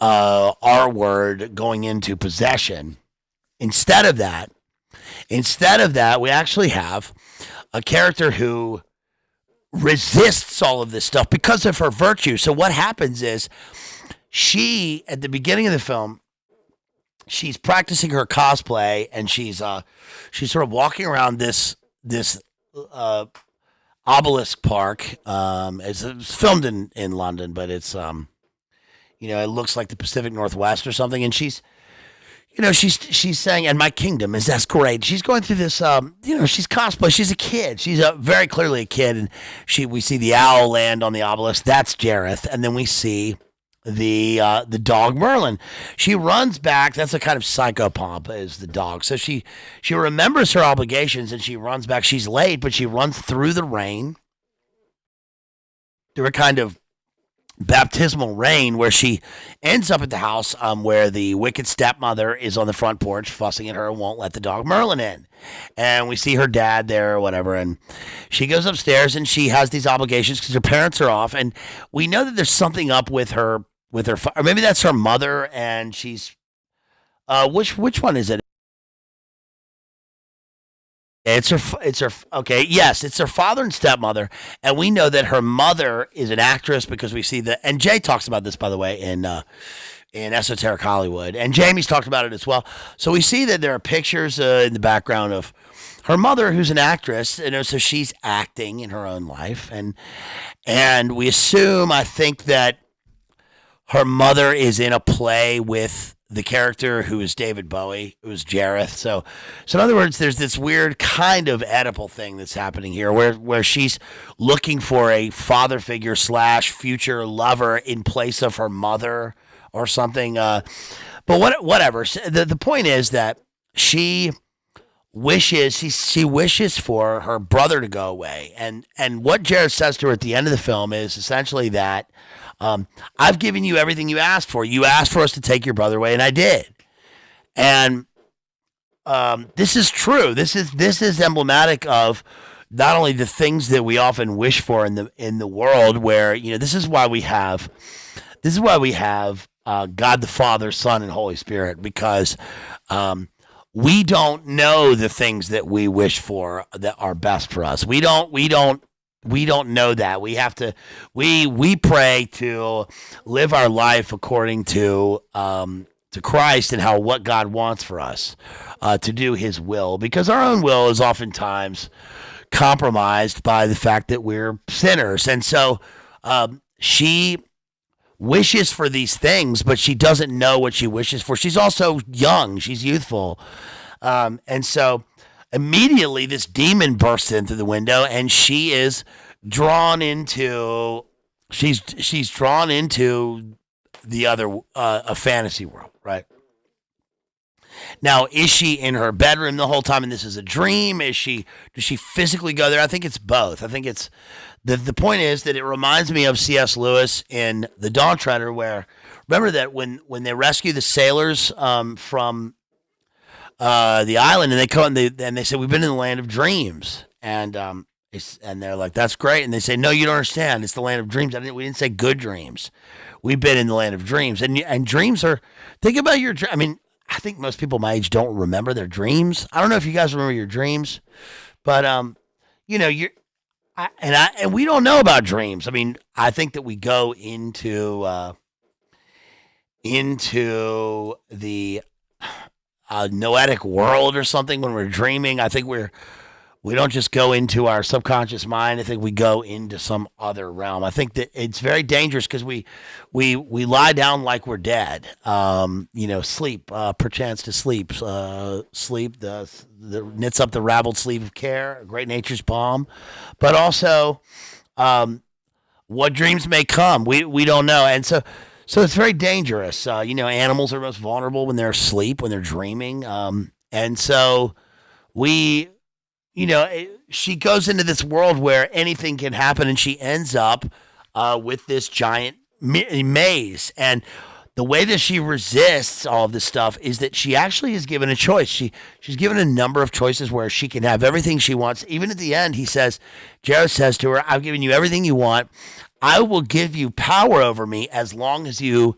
R word going into possession. Instead of that, we actually have a character who resists all of this stuff because of her virtue. So what happens is she, at the beginning of the film, she's practicing her cosplay, and she's sort of walking around this obelisk park. It's filmed in London, but it's it looks like the Pacific Northwest or something. And she's saying, "And my kingdom is that's great." She's going through this, she's cosplay. She's a kid. She's very clearly a kid, and we see the owl land on the obelisk. That's Jareth, and then we see the dog Merlin. She runs back. That's a kind of psychopomp is the dog. So she remembers her obligations and she runs back. She's late, but she runs through the rain. Through a kind of baptismal rain where she ends up at the house where the wicked stepmother is on the front porch fussing at her and won't let the dog Merlin in. And we see her dad there or whatever, and she goes upstairs and she has these obligations because her parents are off, and we know that there's something up with her or maybe that's her mother, and she's which one is it? Okay, yes, it's her father and stepmother, and we know that her mother is an actress because we see and Jay talks about this, by the way, in Esoteric Hollywood, and Jamie's talked about it as well. So we see that there are pictures in the background of her mother, who's an actress, and so she's acting in her own life, and we assume, I think, that her mother is in a play with the character who is David Bowie, who is Jareth. So in other words, there's this weird kind of Oedipal thing that's happening here where she's looking for a father figure / future lover in place of her mother or something. But whatever. The point is that she wishes for her brother to go away. And what Jareth says to her at the end of the film is essentially that, I've given you everything you asked for. You asked for us to take your brother away, and I did. And this is true. This is emblematic of not only the things that we often wish for in the world, where this is why we have God the Father, Son, and Holy Spirit, because we don't know the things that we wish for that are best for us. We don't know that. We have to we pray to live our life according to Christ and what God wants for us to do his will, because our own will is oftentimes compromised by the fact that we're sinners. And so she wishes for these things, but she doesn't know what she wishes for. She's also young. She's youthful. And so immediately this demon bursts in through the window, and she is drawn into the other a fantasy world, right? Now, is she in her bedroom the whole time and this is a dream? Does she physically go there? I think it's both. I think it's the point is that it reminds me of C.S. Lewis in The Dawn Treader, where remember that when they rescue the sailors from the island, and they come and they say, we've been in the land of dreams, and And they're like, that's great. And they say, no, you don't understand. It's the land of dreams. We didn't say good dreams. We've been in the land of dreams. And dreams are, think about your, I mean, I think most people my age don't remember their dreams. I don't know if you guys remember your dreams, but, you know, and we don't know about dreams. I mean, I think that we go into the noetic world or something when we're dreaming. I think we don't just go into our subconscious mind. I think we go into some other realm. I think that it's very dangerous because we lie down like we're dead. Sleep, perchance to sleep. Sleep knits up the raveled sleeve of care, a great nature's balm. But also, what dreams may come, we don't know. And so it's very dangerous. Animals are most vulnerable when they're asleep, when they're dreaming. And so she goes into this world where anything can happen, and she ends up with this giant maze. And the way that she resists all of this stuff is that she actually is given a choice. She's given a number of choices where she can have everything she wants. Even at the end, Jared says to her, I've given you everything you want. I will give you power over me as long as you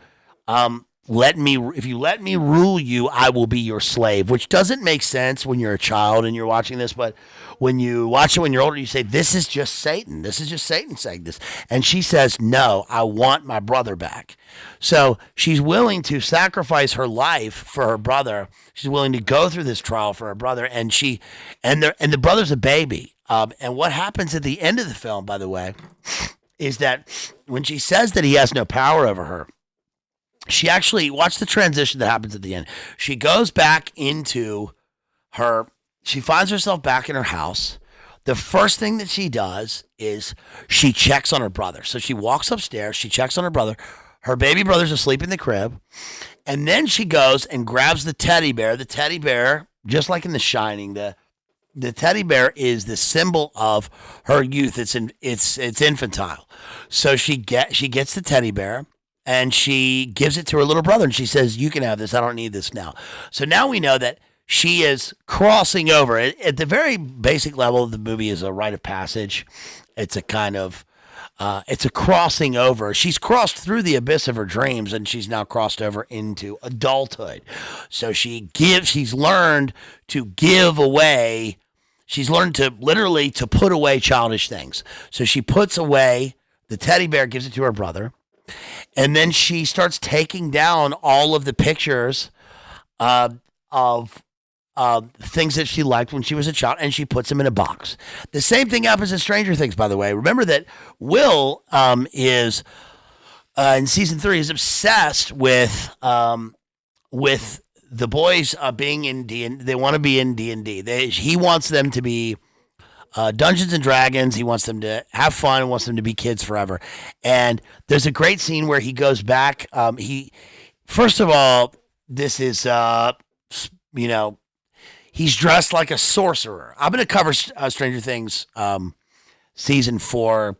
if you let me rule you, I will be your slave, which doesn't make sense when you're a child and you're watching this. But when you watch it when you're older, you say, this is just Satan. This is just Satan saying this. And she says, no, I want my brother back. So she's willing to sacrifice her life for her brother. She's willing to go through this trial for her brother. And the brother's a baby. And what happens at the end of the film, by the way, is that when she says that he has no power over her, she actually, watch the transition that happens at the end. She goes back into she finds herself back in her house. The first thing that she does is she checks on her brother. So she walks upstairs, she checks on her brother. Her baby brother's asleep in the crib. And then she goes and grabs the teddy bear. The teddy bear, just like in The Shining, the teddy bear is the symbol of her youth. It's infantile. So she gets the teddy bear. And she gives it to her little brother, and she says, you can have this. I don't need this now. So now we know that she is crossing over. At the very basic level, the movie is a rite of passage. It's a kind of, it's a crossing over. She's crossed through the abyss of her dreams, and she's now crossed over into adulthood. So she's learned to give away. She's learned to literally to put away childish things. So she puts away the teddy bear, gives it to her brother. And then she starts taking down all of the pictures of things that she liked when she was a child, and she puts them in a box. The same thing happens in Stranger Things, by the way. Remember that Will is in season 3 is obsessed with the boys being in D&D. They want to be in D&D. He wants them to be Dungeons and Dragons. He wants them to have fun and wants them to be kids forever. And there's a great scene where he goes back. First of all, this is, he's dressed like a sorcerer. I'm going to cover Stranger Things season 4.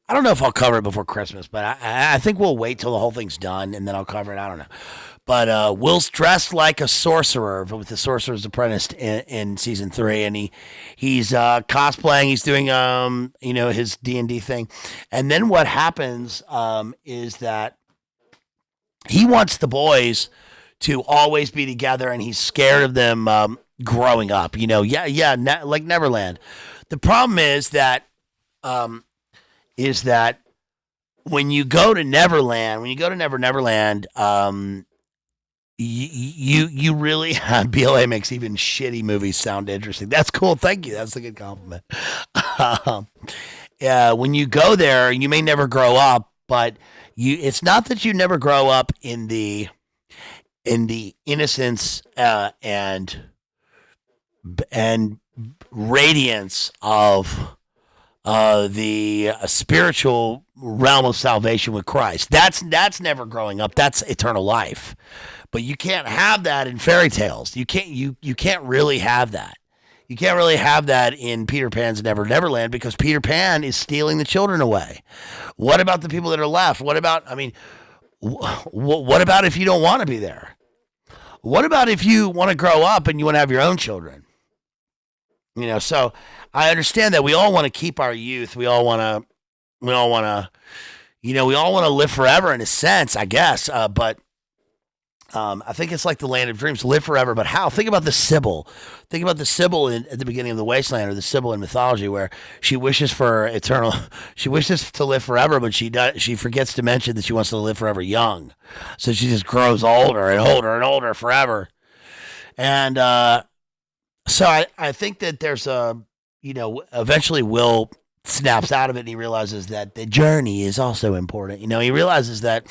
I don't know if I'll cover it before Christmas, but I think we'll wait till the whole thing's done and then I'll cover it. I don't know. But Will's dressed like a sorcerer with the Sorcerer's Apprentice in season 3, and he's cosplaying. He's doing his D&D thing, and then what happens is that he wants the boys to always be together, and he's scared of them growing up. Like Neverland. The problem is that when you go to Neverland, Neverland. You really BLA makes even shitty movies sound interesting. That's cool. Thank you. That's a good compliment. When you go there, you may never grow up, but it's not that you never grow up in the innocence and radiance of the spiritual realm of salvation with Christ. That's never growing up. That's eternal life. But you can't have that in fairy tales. You can't really have that. You can't really have that in Peter Pan's Neverland because Peter Pan is stealing the children away. What about the people that are left? What about if you don't want to be there? What about if you want to grow up and you want to have your own children? So I understand that we all want to keep our youth. We all want to, we all want to live forever in a sense, I guess. But I think it's like the land of dreams, live forever. But how? Think about the Sibyl. Think about the Sibyl at the beginning of the Wasteland, or the Sibyl in mythology, where she wishes for eternal. She wishes to live forever, but she forgets to mention that she wants to live forever young. So she just grows older and older and older forever. And so I think that there's eventually Will snaps out of it and he realizes that the journey is also important. He realizes that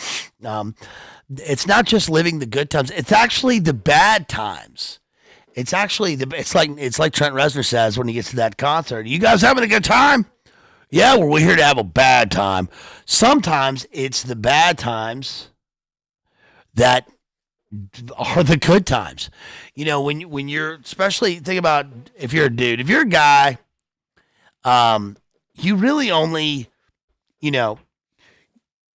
it's not just living the good times; it's actually the bad times. It's actually it's like Trent Reznor says when he gets to that concert. You guys having a good time? Yeah, well, we're here to have a bad time. Sometimes it's the bad times that are the good times. When you're, especially think about if you're a dude, if you're a guy, you really only, your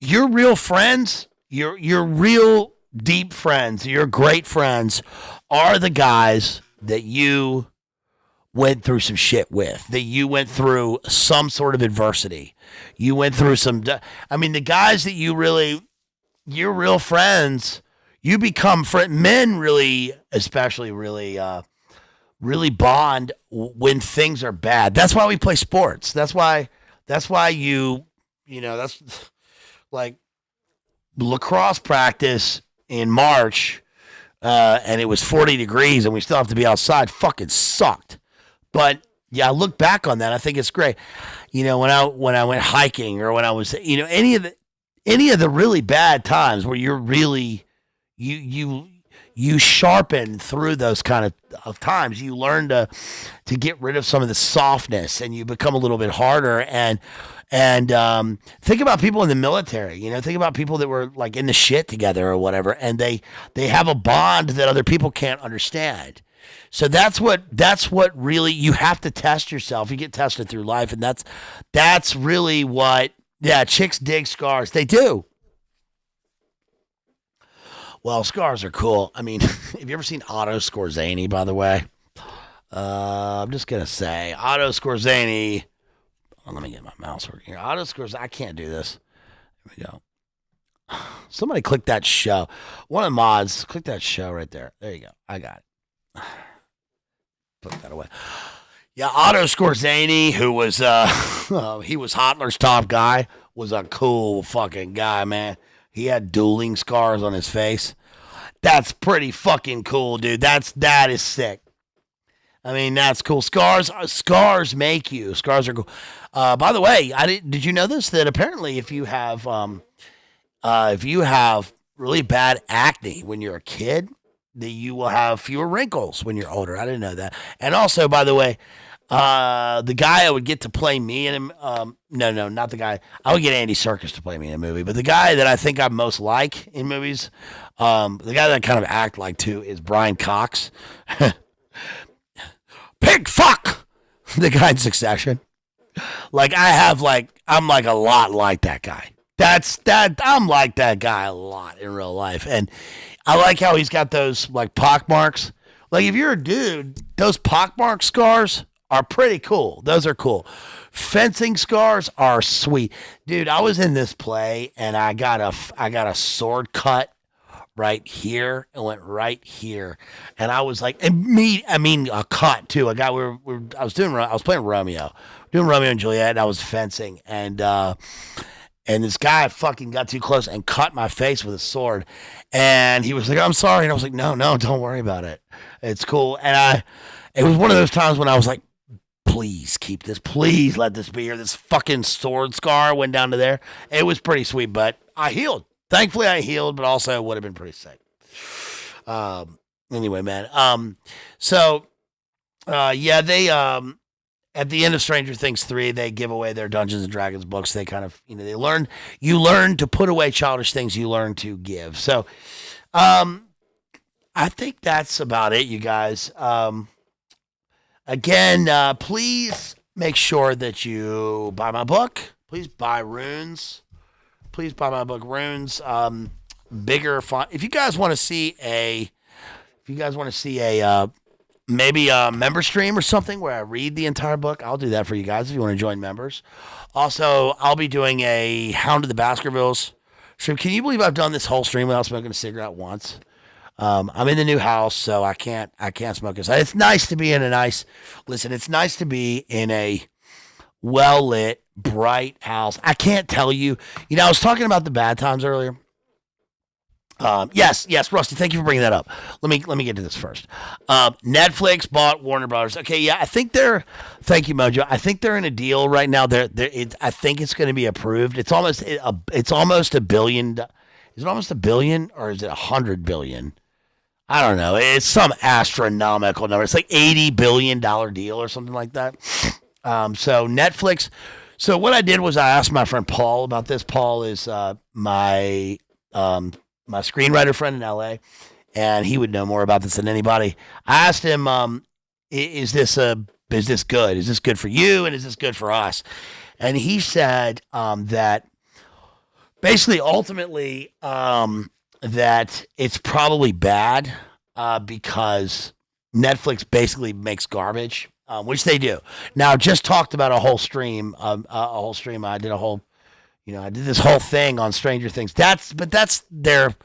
real friends, your real deep friends, your great friends are the guys that you went through some shit with, that you went through some sort of adversity. You went through the guys that your real friends, you become men really, especially really, really bond when things are bad. That's why we play sports. That's why that's like lacrosse practice in March, and it was 40 degrees and we still have to be outside. Fucking sucked. But yeah, I look back on that. I think it's great. When I went hiking, or when I was, any of the really bad times where you're really, you sharpen through those kind of times. You learn to get rid of some of the softness, and you become a little bit harder. And think about people in the military. Think about people that were like in the shit together or whatever, and they have a bond that other people can't understand. So that's what really, you have to test yourself. You get tested through life, and that's really what. Yeah, chicks dig scars. They do. Well, scars are cool. I mean, have you ever seen Otto Skorzeny, by the way? I'm just going to say, Otto Skorzeny. Oh, let me get my mouse working here. Otto Skorzeny. I can't do this. Here we go. Somebody click that show. One of the mods, click that show right there. There you go. I got it. Put that away. Yeah, Otto Skorzeny, who was, he was Hotler's top guy, was a cool fucking guy, man. He had dueling scars on his face. That's pretty fucking cool, dude. That is sick. I mean, that's cool. Scars make you. Scars are cool. By the way, did you know this? That apparently, if you have really bad acne when you're a kid, that you will have fewer wrinkles when you're older. I didn't know that. And also, by the way, the guy I would get to play me in no, not the guy. I would get Andy Serkis to play me in a movie, but the guy that I think I most like in movies, the guy that I kind of act like too, is Brian Cox. Pig fuck! The guy in Succession. I'm like a lot like that guy. I'm like that guy a lot in real life. And I like how he's got those like pock marks. Like if you're a dude, those pockmark scars are pretty cool. Those are cool. Fencing scars are sweet. Dude, I was in this play and I got a sword cut right here. It went right here. And I was like, a cut too. I was playing Romeo. Doing Romeo and Juliet, and I was fencing, and this guy fucking got too close and cut my face with a sword. And he was like, I'm sorry. And I was like, no, don't worry about it. It's cool. And it was one of those times when I was like, please keep this. Please let this be here. This fucking sword scar went down to there. It was pretty sweet, but I healed. Thankfully, I healed, but also it would have been pretty sick. Anyway, man. They, at the end of Stranger Things 3, they give away their Dungeons and Dragons books. They kind of, you learn to put away childish things, you learn to give. So, I think that's about it, you guys. Again, please make sure that you buy my book. Please buy Runes. Please buy my book, Runes. Bigger font. If you guys want to see a maybe a member stream or something where I read the entire book. I'll do that for you guys if you want to join members. Also, I'll be doing a Hound of the Baskervilles stream. Can you believe I've done this whole stream without smoking a cigarette once? I'm in the new house, so I can't smoke it. It's nice to be in a nice. Listen, it's nice to be in a well lit, bright house. I can't tell you. You know, I was talking about the bad times earlier. Yes, Rusty. Thank you for bringing that up. Let me get to this first. Netflix bought Warner Brothers. Okay, yeah, I think they're. Thank you, Mojo. I think they're in a deal right now. I think it's going to be approved. It's almost $1 billion. Is it almost $1 billion or is it $100 billion? I don't know. It's some astronomical number. It's like $80 billion deal or something like that. So Netflix. So what I did was I asked my friend Paul about this. Paul is my screenwriter friend in LA, and he would know more about this than anybody. I asked him, is this good? Is this good for you? And is this good for us? And he said that basically, ultimately, that it's probably bad because Netflix basically makes garbage, which they do. Now, just talked about a whole stream. I did I did this whole thing on Stranger Things. That's their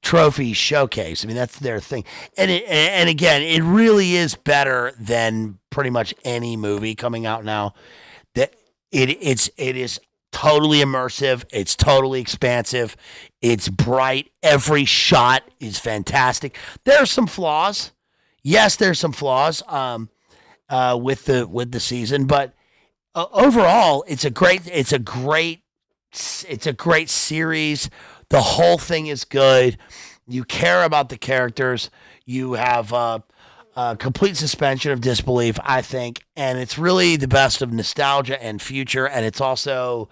trophy showcase. I mean, that's their thing. And again, it really is better than pretty much any movie coming out now. That it is totally immersive. It's totally expansive. It's bright. Every shot is fantastic. There are some flaws. Yes, there's some flaws with the season, but overall, it's a great series. The whole thing is good. You care about the characters. You have a complete suspension of disbelief, I think, and it's really the best of nostalgia and future. And it's also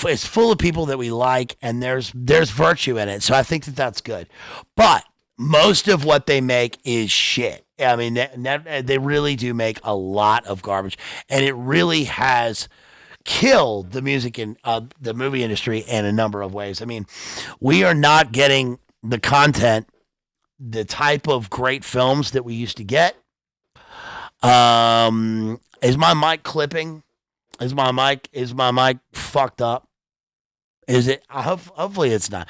it's full of people that we like, and there's virtue in it. So I think that's good. But most of what they make is shit. I mean, they really do make a lot of garbage, and it really has killed the music and the movie industry in a number of ways. I mean, we are not getting the content, the type of great films that we used to get. Is my mic clipping? Is my mic fucked up? Is it? Hopefully it's not.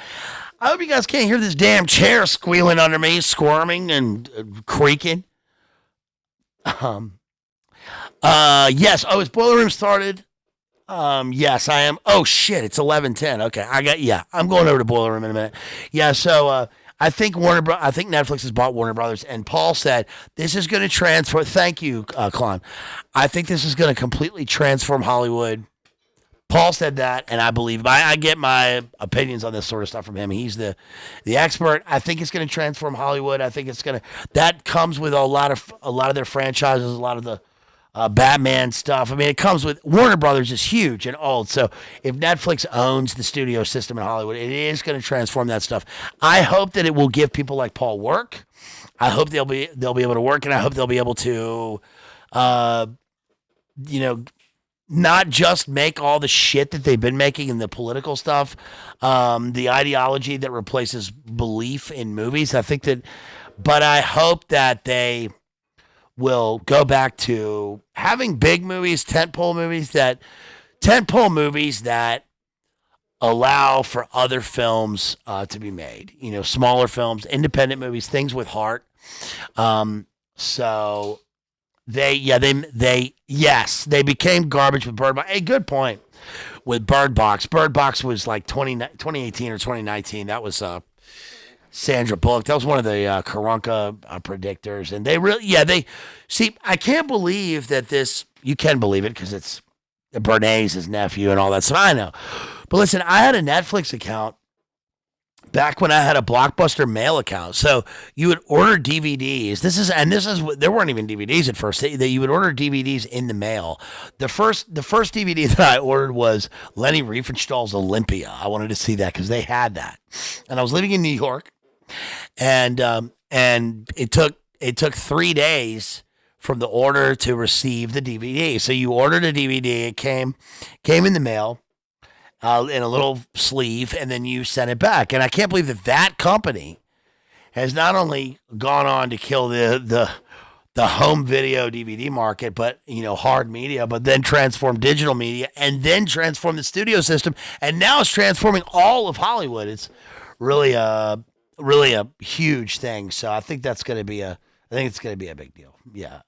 I hope you guys can't hear this damn chair squealing under me, squirming and creaking. Yes. Oh, is Boiler Room started? Yes, I am. Oh shit, it's 11:10. Okay, I'm going over to Boiler Room in a minute. Yeah, so I think Netflix has bought Warner Brothers, and Paul said this is going to transform. Thank you, Klon. I think this is going to completely transform Hollywood. Paul said that, and I believe him. I get my opinions on this sort of stuff from him. He's the expert. I think it's going to transform Hollywood. I think it's going to. That comes with a lot of their franchises, a lot of the Batman stuff. I mean, it comes with Warner Brothers is huge and old. So if Netflix owns the studio system in Hollywood, it is going to transform that stuff. I hope that it will give people like Paul work. I hope they'll be able to work, and I hope they'll be able to, not just make all the shit that they've been making in the political stuff, the ideology that replaces belief in movies. But I hope that they will go back to having big movies, tentpole movies that allow for other films to be made. Smaller films, independent movies, things with heart. So they became garbage with Bird Box. Hey, good point. With Bird Box. Bird Box was like 2018 or 2019. That was Sandra Bullock. That was one of the Karanka predictors. And I can't believe that this, you can believe it because it's Bernays, his nephew and all that. So I know. But listen, I had a Netflix account back when I had a Blockbuster mail account. So you would order DVDs. There weren't even DVDs at first. That you would order DVDs in the mail. The first DVD that I ordered was Lenny Riefenstahl's Olympia. I wanted to see that because they had that. And I was living in New York. And it took 3 days from the order to receive the DVD. So you ordered a DVD, it came in the mail in a little sleeve, and then you sent it back. And I can't believe that company has not only gone on to kill the the home video DVD market, but hard media, but then transform digital media, and then transform the studio system, and now it's transforming all of Hollywood. It's really a huge thing. So I think it's going to be a big deal. Yeah.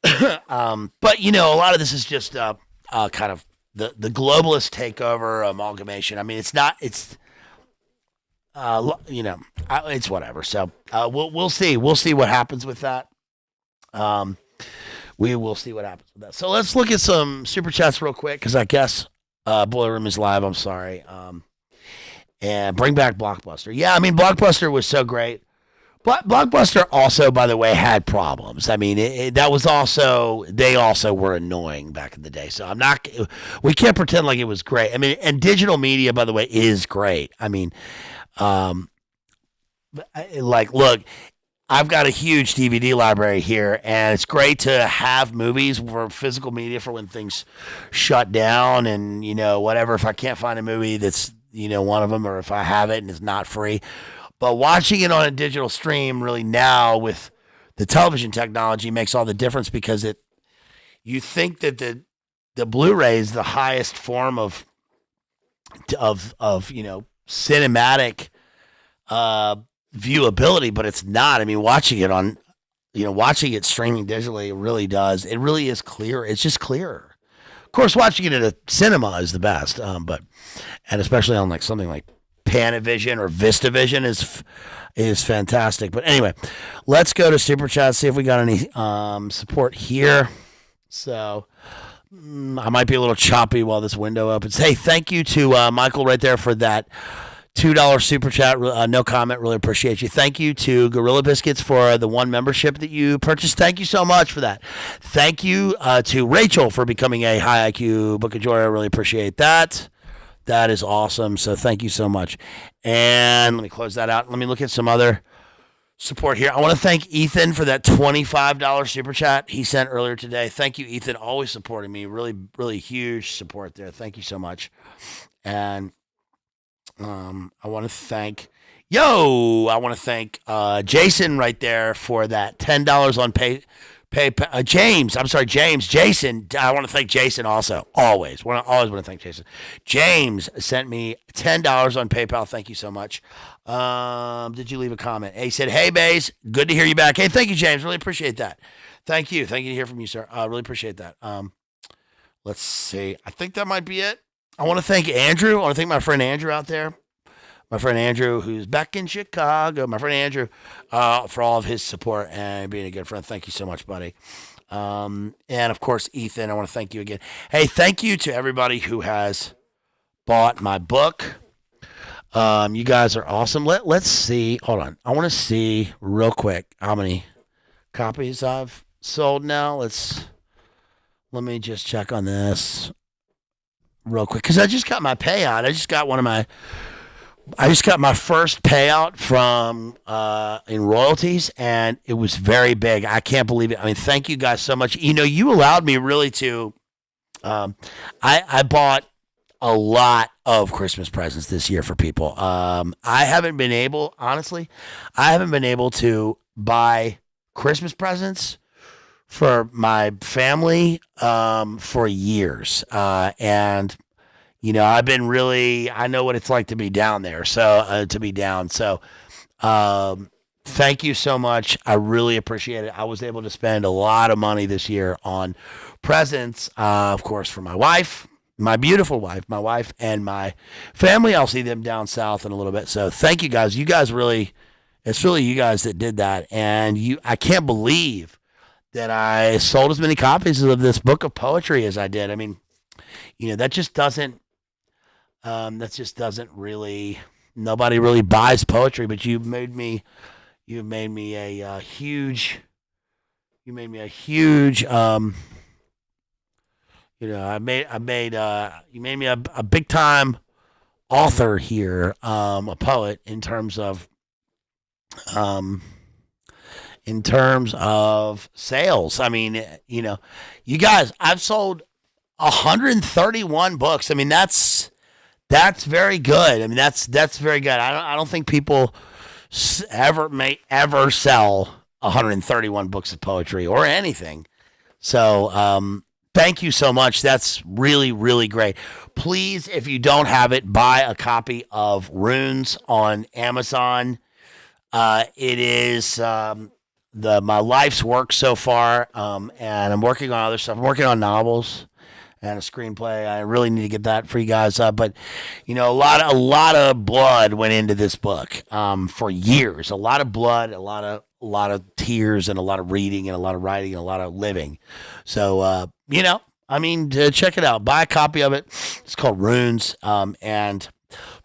But a lot of this is just kind of the globalist takeover amalgamation. I mean, it's not. It's it's whatever. So we'll see. We'll see what happens with that. We will see what happens with that. So let's look at some super chats real quick, because I guess Boiler Room is live. I'm sorry. And bring back Blockbuster. Yeah, I mean, Blockbuster was so great. Blockbuster also, by the way, had problems. I mean, they also were annoying back in the day. So we can't pretend like it was great. I mean, and digital media, by the way, is great. I mean, look, I've got a huge DVD library here, and it's great to have movies for physical media for when things shut down and, whatever. If I can't find a movie that's, one of them, or if I have it and it's not free. But watching it on a digital stream really now with the television technology makes all the difference, because you think that the Blu-ray is the highest form of cinematic viewability, but it's not. I mean, watching it streaming digitally, it really does. It really is clear. It's just clearer. Of course, watching it at a cinema is the best, and especially on like something like Panavision or VistaVision is fantastic. But anyway, let's go to Super Chat, see if we got any support here. So I might be a little choppy while this window opens. Hey, thank you to Michael right there for that $2 Super Chat. No comment. Really appreciate you. Thank you to Gorilla Biscuits for the one membership that you purchased. Thank you so much for that. Thank you to Rachel for becoming a High IQ Book of Joy. I really appreciate that. That is awesome. So thank you so much. And let me close that out. Let me look at some other support here. I want to thank Ethan for that $25 Super Chat he sent earlier today. Thank you, Ethan. Always supporting me. Really, really huge support there. Thank you so much. And I want to thank Jason right there for that $10 on Jason. I want to thank Jason also. Always want to thank Jason. James sent me $10 on PayPal. Thank you so much. Did you leave a comment? He said, "Hey, Baze, good to hear you back." Hey, thank you, James. Really appreciate that. Thank you. Thank you to hear from you, sir. Really appreciate that. Let's see. I think that might be it. I want to thank Andrew. I want to thank my friend Andrew out there. My friend Andrew, who's back in Chicago. My friend Andrew, for all of his support and being a good friend. Thank you so much, buddy. And, of course, Ethan, I want to thank you again. Hey, thank you to everybody who has bought my book. You guys are awesome. Let's see. Hold on. I want to see real quick how many copies I've sold now. Let me just check on this real quick, because I just got my payout. I just got my first payout from in royalties, and it was very big. I can't believe it. I mean, thank you guys so much. You allowed me really to. I bought a lot of Christmas presents this year for people. I haven't been able to buy Christmas presents for my family for years, and I've been I know what it's like to be down there. So thank you so much. I really appreciate it. I was able to spend a lot of money this year on presents, of course, for my wife, my beautiful wife, and my family. I'll see them down south in a little bit. So thank you guys. It's really you guys that did that. And I can't believe that I sold as many copies of this book of poetry as I did. I mean, that just doesn't really, nobody really buys poetry, but you made me a huge, you made me a big time author here, a poet in terms of sales. I mean, you guys, I've sold 131 books. I mean, that's very good. I mean, that's very good. I don't think people ever sell 131 books of poetry or anything. So thank you so much. That's really, really great. Please, if you don't have it, buy a copy of Runes on Amazon. It is my life's work so far, and I'm working on other stuff. I'm working on novels and a screenplay. I really need to get that for you guys. But a lot of blood went into this book for years. A lot of blood, a lot of tears, and a lot of reading, and a lot of writing, and a lot of living. So check it out. Buy a copy of it. It's called Runes, and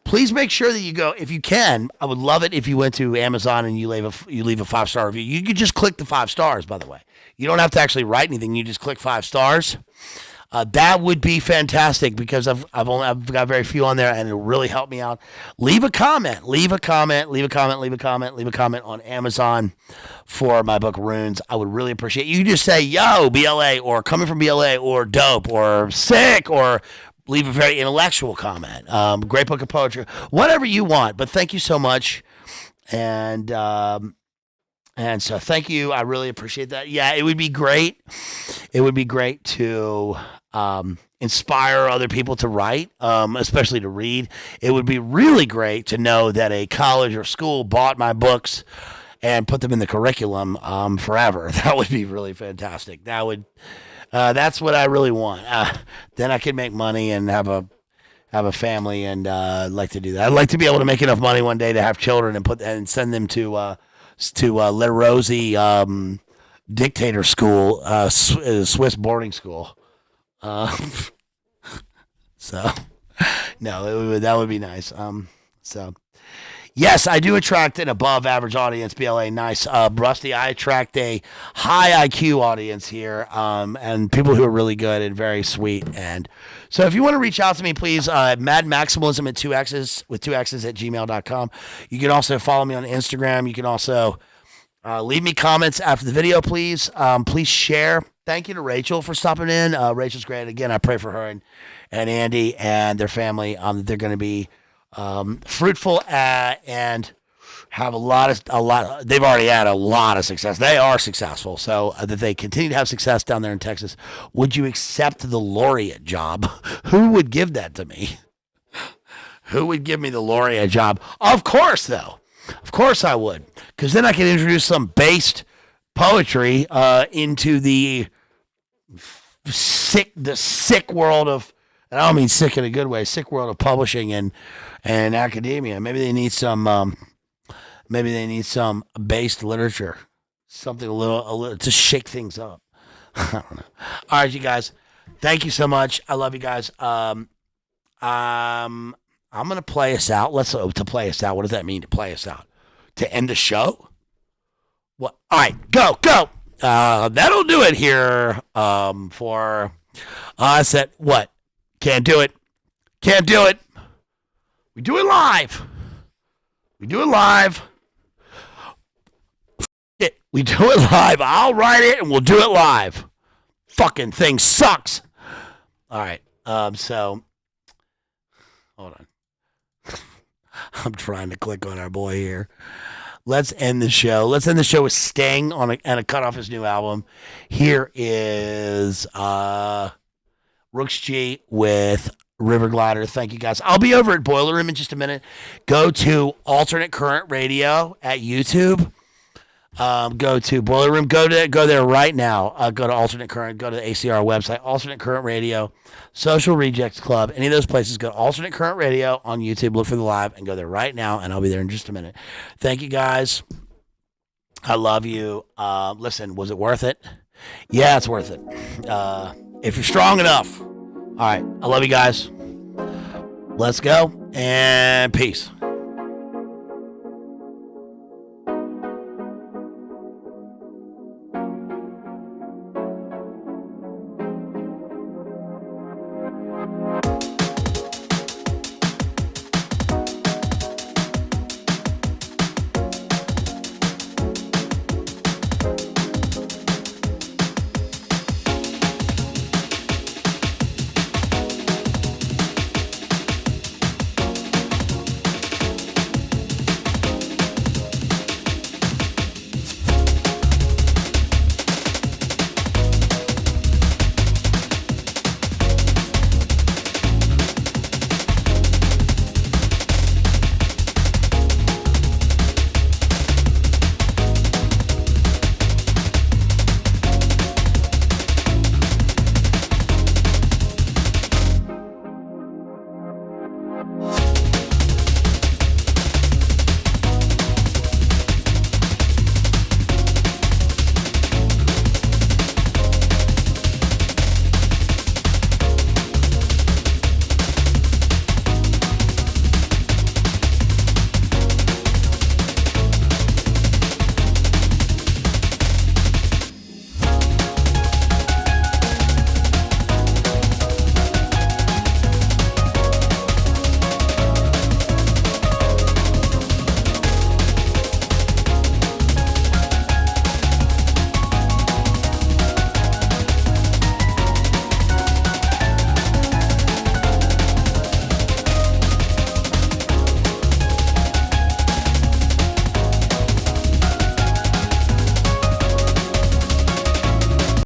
please make sure that you go, if you can. I would love it if you went to Amazon and you leave a 5-star review. You could just click the 5 stars, by the way. You don't have to actually write anything. You just click 5 stars. That would be fantastic because I've got very few on there, and it'll really help me out. Leave a comment on Amazon for my book Runes. I would really appreciate it. You just say yo BLA or coming from BLA or dope or sick, or leave a very intellectual comment. Great book of poetry, whatever you want. But thank you so much, and so thank you. I really appreciate that. Yeah, it would be great. It would be great to inspire other people to write, especially to read. It would be really great to know that a college or school bought my books and put them in the curriculum forever. That would be really fantastic. That's what I really want. Then I could make money and have a family, and I'd like to do that. I'd like to be able to make enough money one day to have children and send them to La Rosie dictator school, Swiss boarding school. So no, that would be nice. So yes, I do attract an above average audience. BLA, nice. Rusty, I attract a high IQ audience here, and people who are really good and very sweet. And so if you want to reach out to me, please, Mad Maximalism at 2X's with 2X's at gmail.com. You can also follow me on Instagram. You can also leave me comments after the video, please. Please share. Thank you to Rachel for stopping in. Rachel's great. Again, I pray for her and Andy and their family. They're going to be fruitful and have a lot. They've already had a lot of success. They are successful, so that they continue to have success down there in Texas. Would you accept the laureate job? Who would give that to me? Who would give me the laureate job? Of course, though. Of course I would, because then I can introduce some based poetry into the sick world of, and I don't mean sick in a good way, sick world of publishing and academia. Maybe they need some based literature, something a little to shake things up. I don't know. All right, you guys, thank you so much. I love you guys. I'm gonna play us out. To play us out. What does that mean, to play us out? To end the show? What? All right, go. That'll do it here. For I said what? Can't do it. We do it live. We do it live. I'll write it and we'll do it live. Fucking thing sucks. All right. So hold on. I'm trying to click on our boy here. Let's end the show. Let's end the show with Sting and a cut off his new album. Here is Rooks G with River Glider. Thank you guys. I'll be over at Boiler Room in just a minute. Go to Alternate Current Radio at YouTube. Go to Boiler Room. Go there right now. Go to Alternate Current. Go to the ACR website. Alternate Current Radio. Social Rejects Club. Any of those places. Go to Alternate Current Radio on YouTube. Look for the live and go there right now. And I'll be there in just a minute. Thank you guys. I love you. Listen, was it worth it? Yeah, it's worth it. If you're strong enough. All right. I love you guys. Let's go and peace.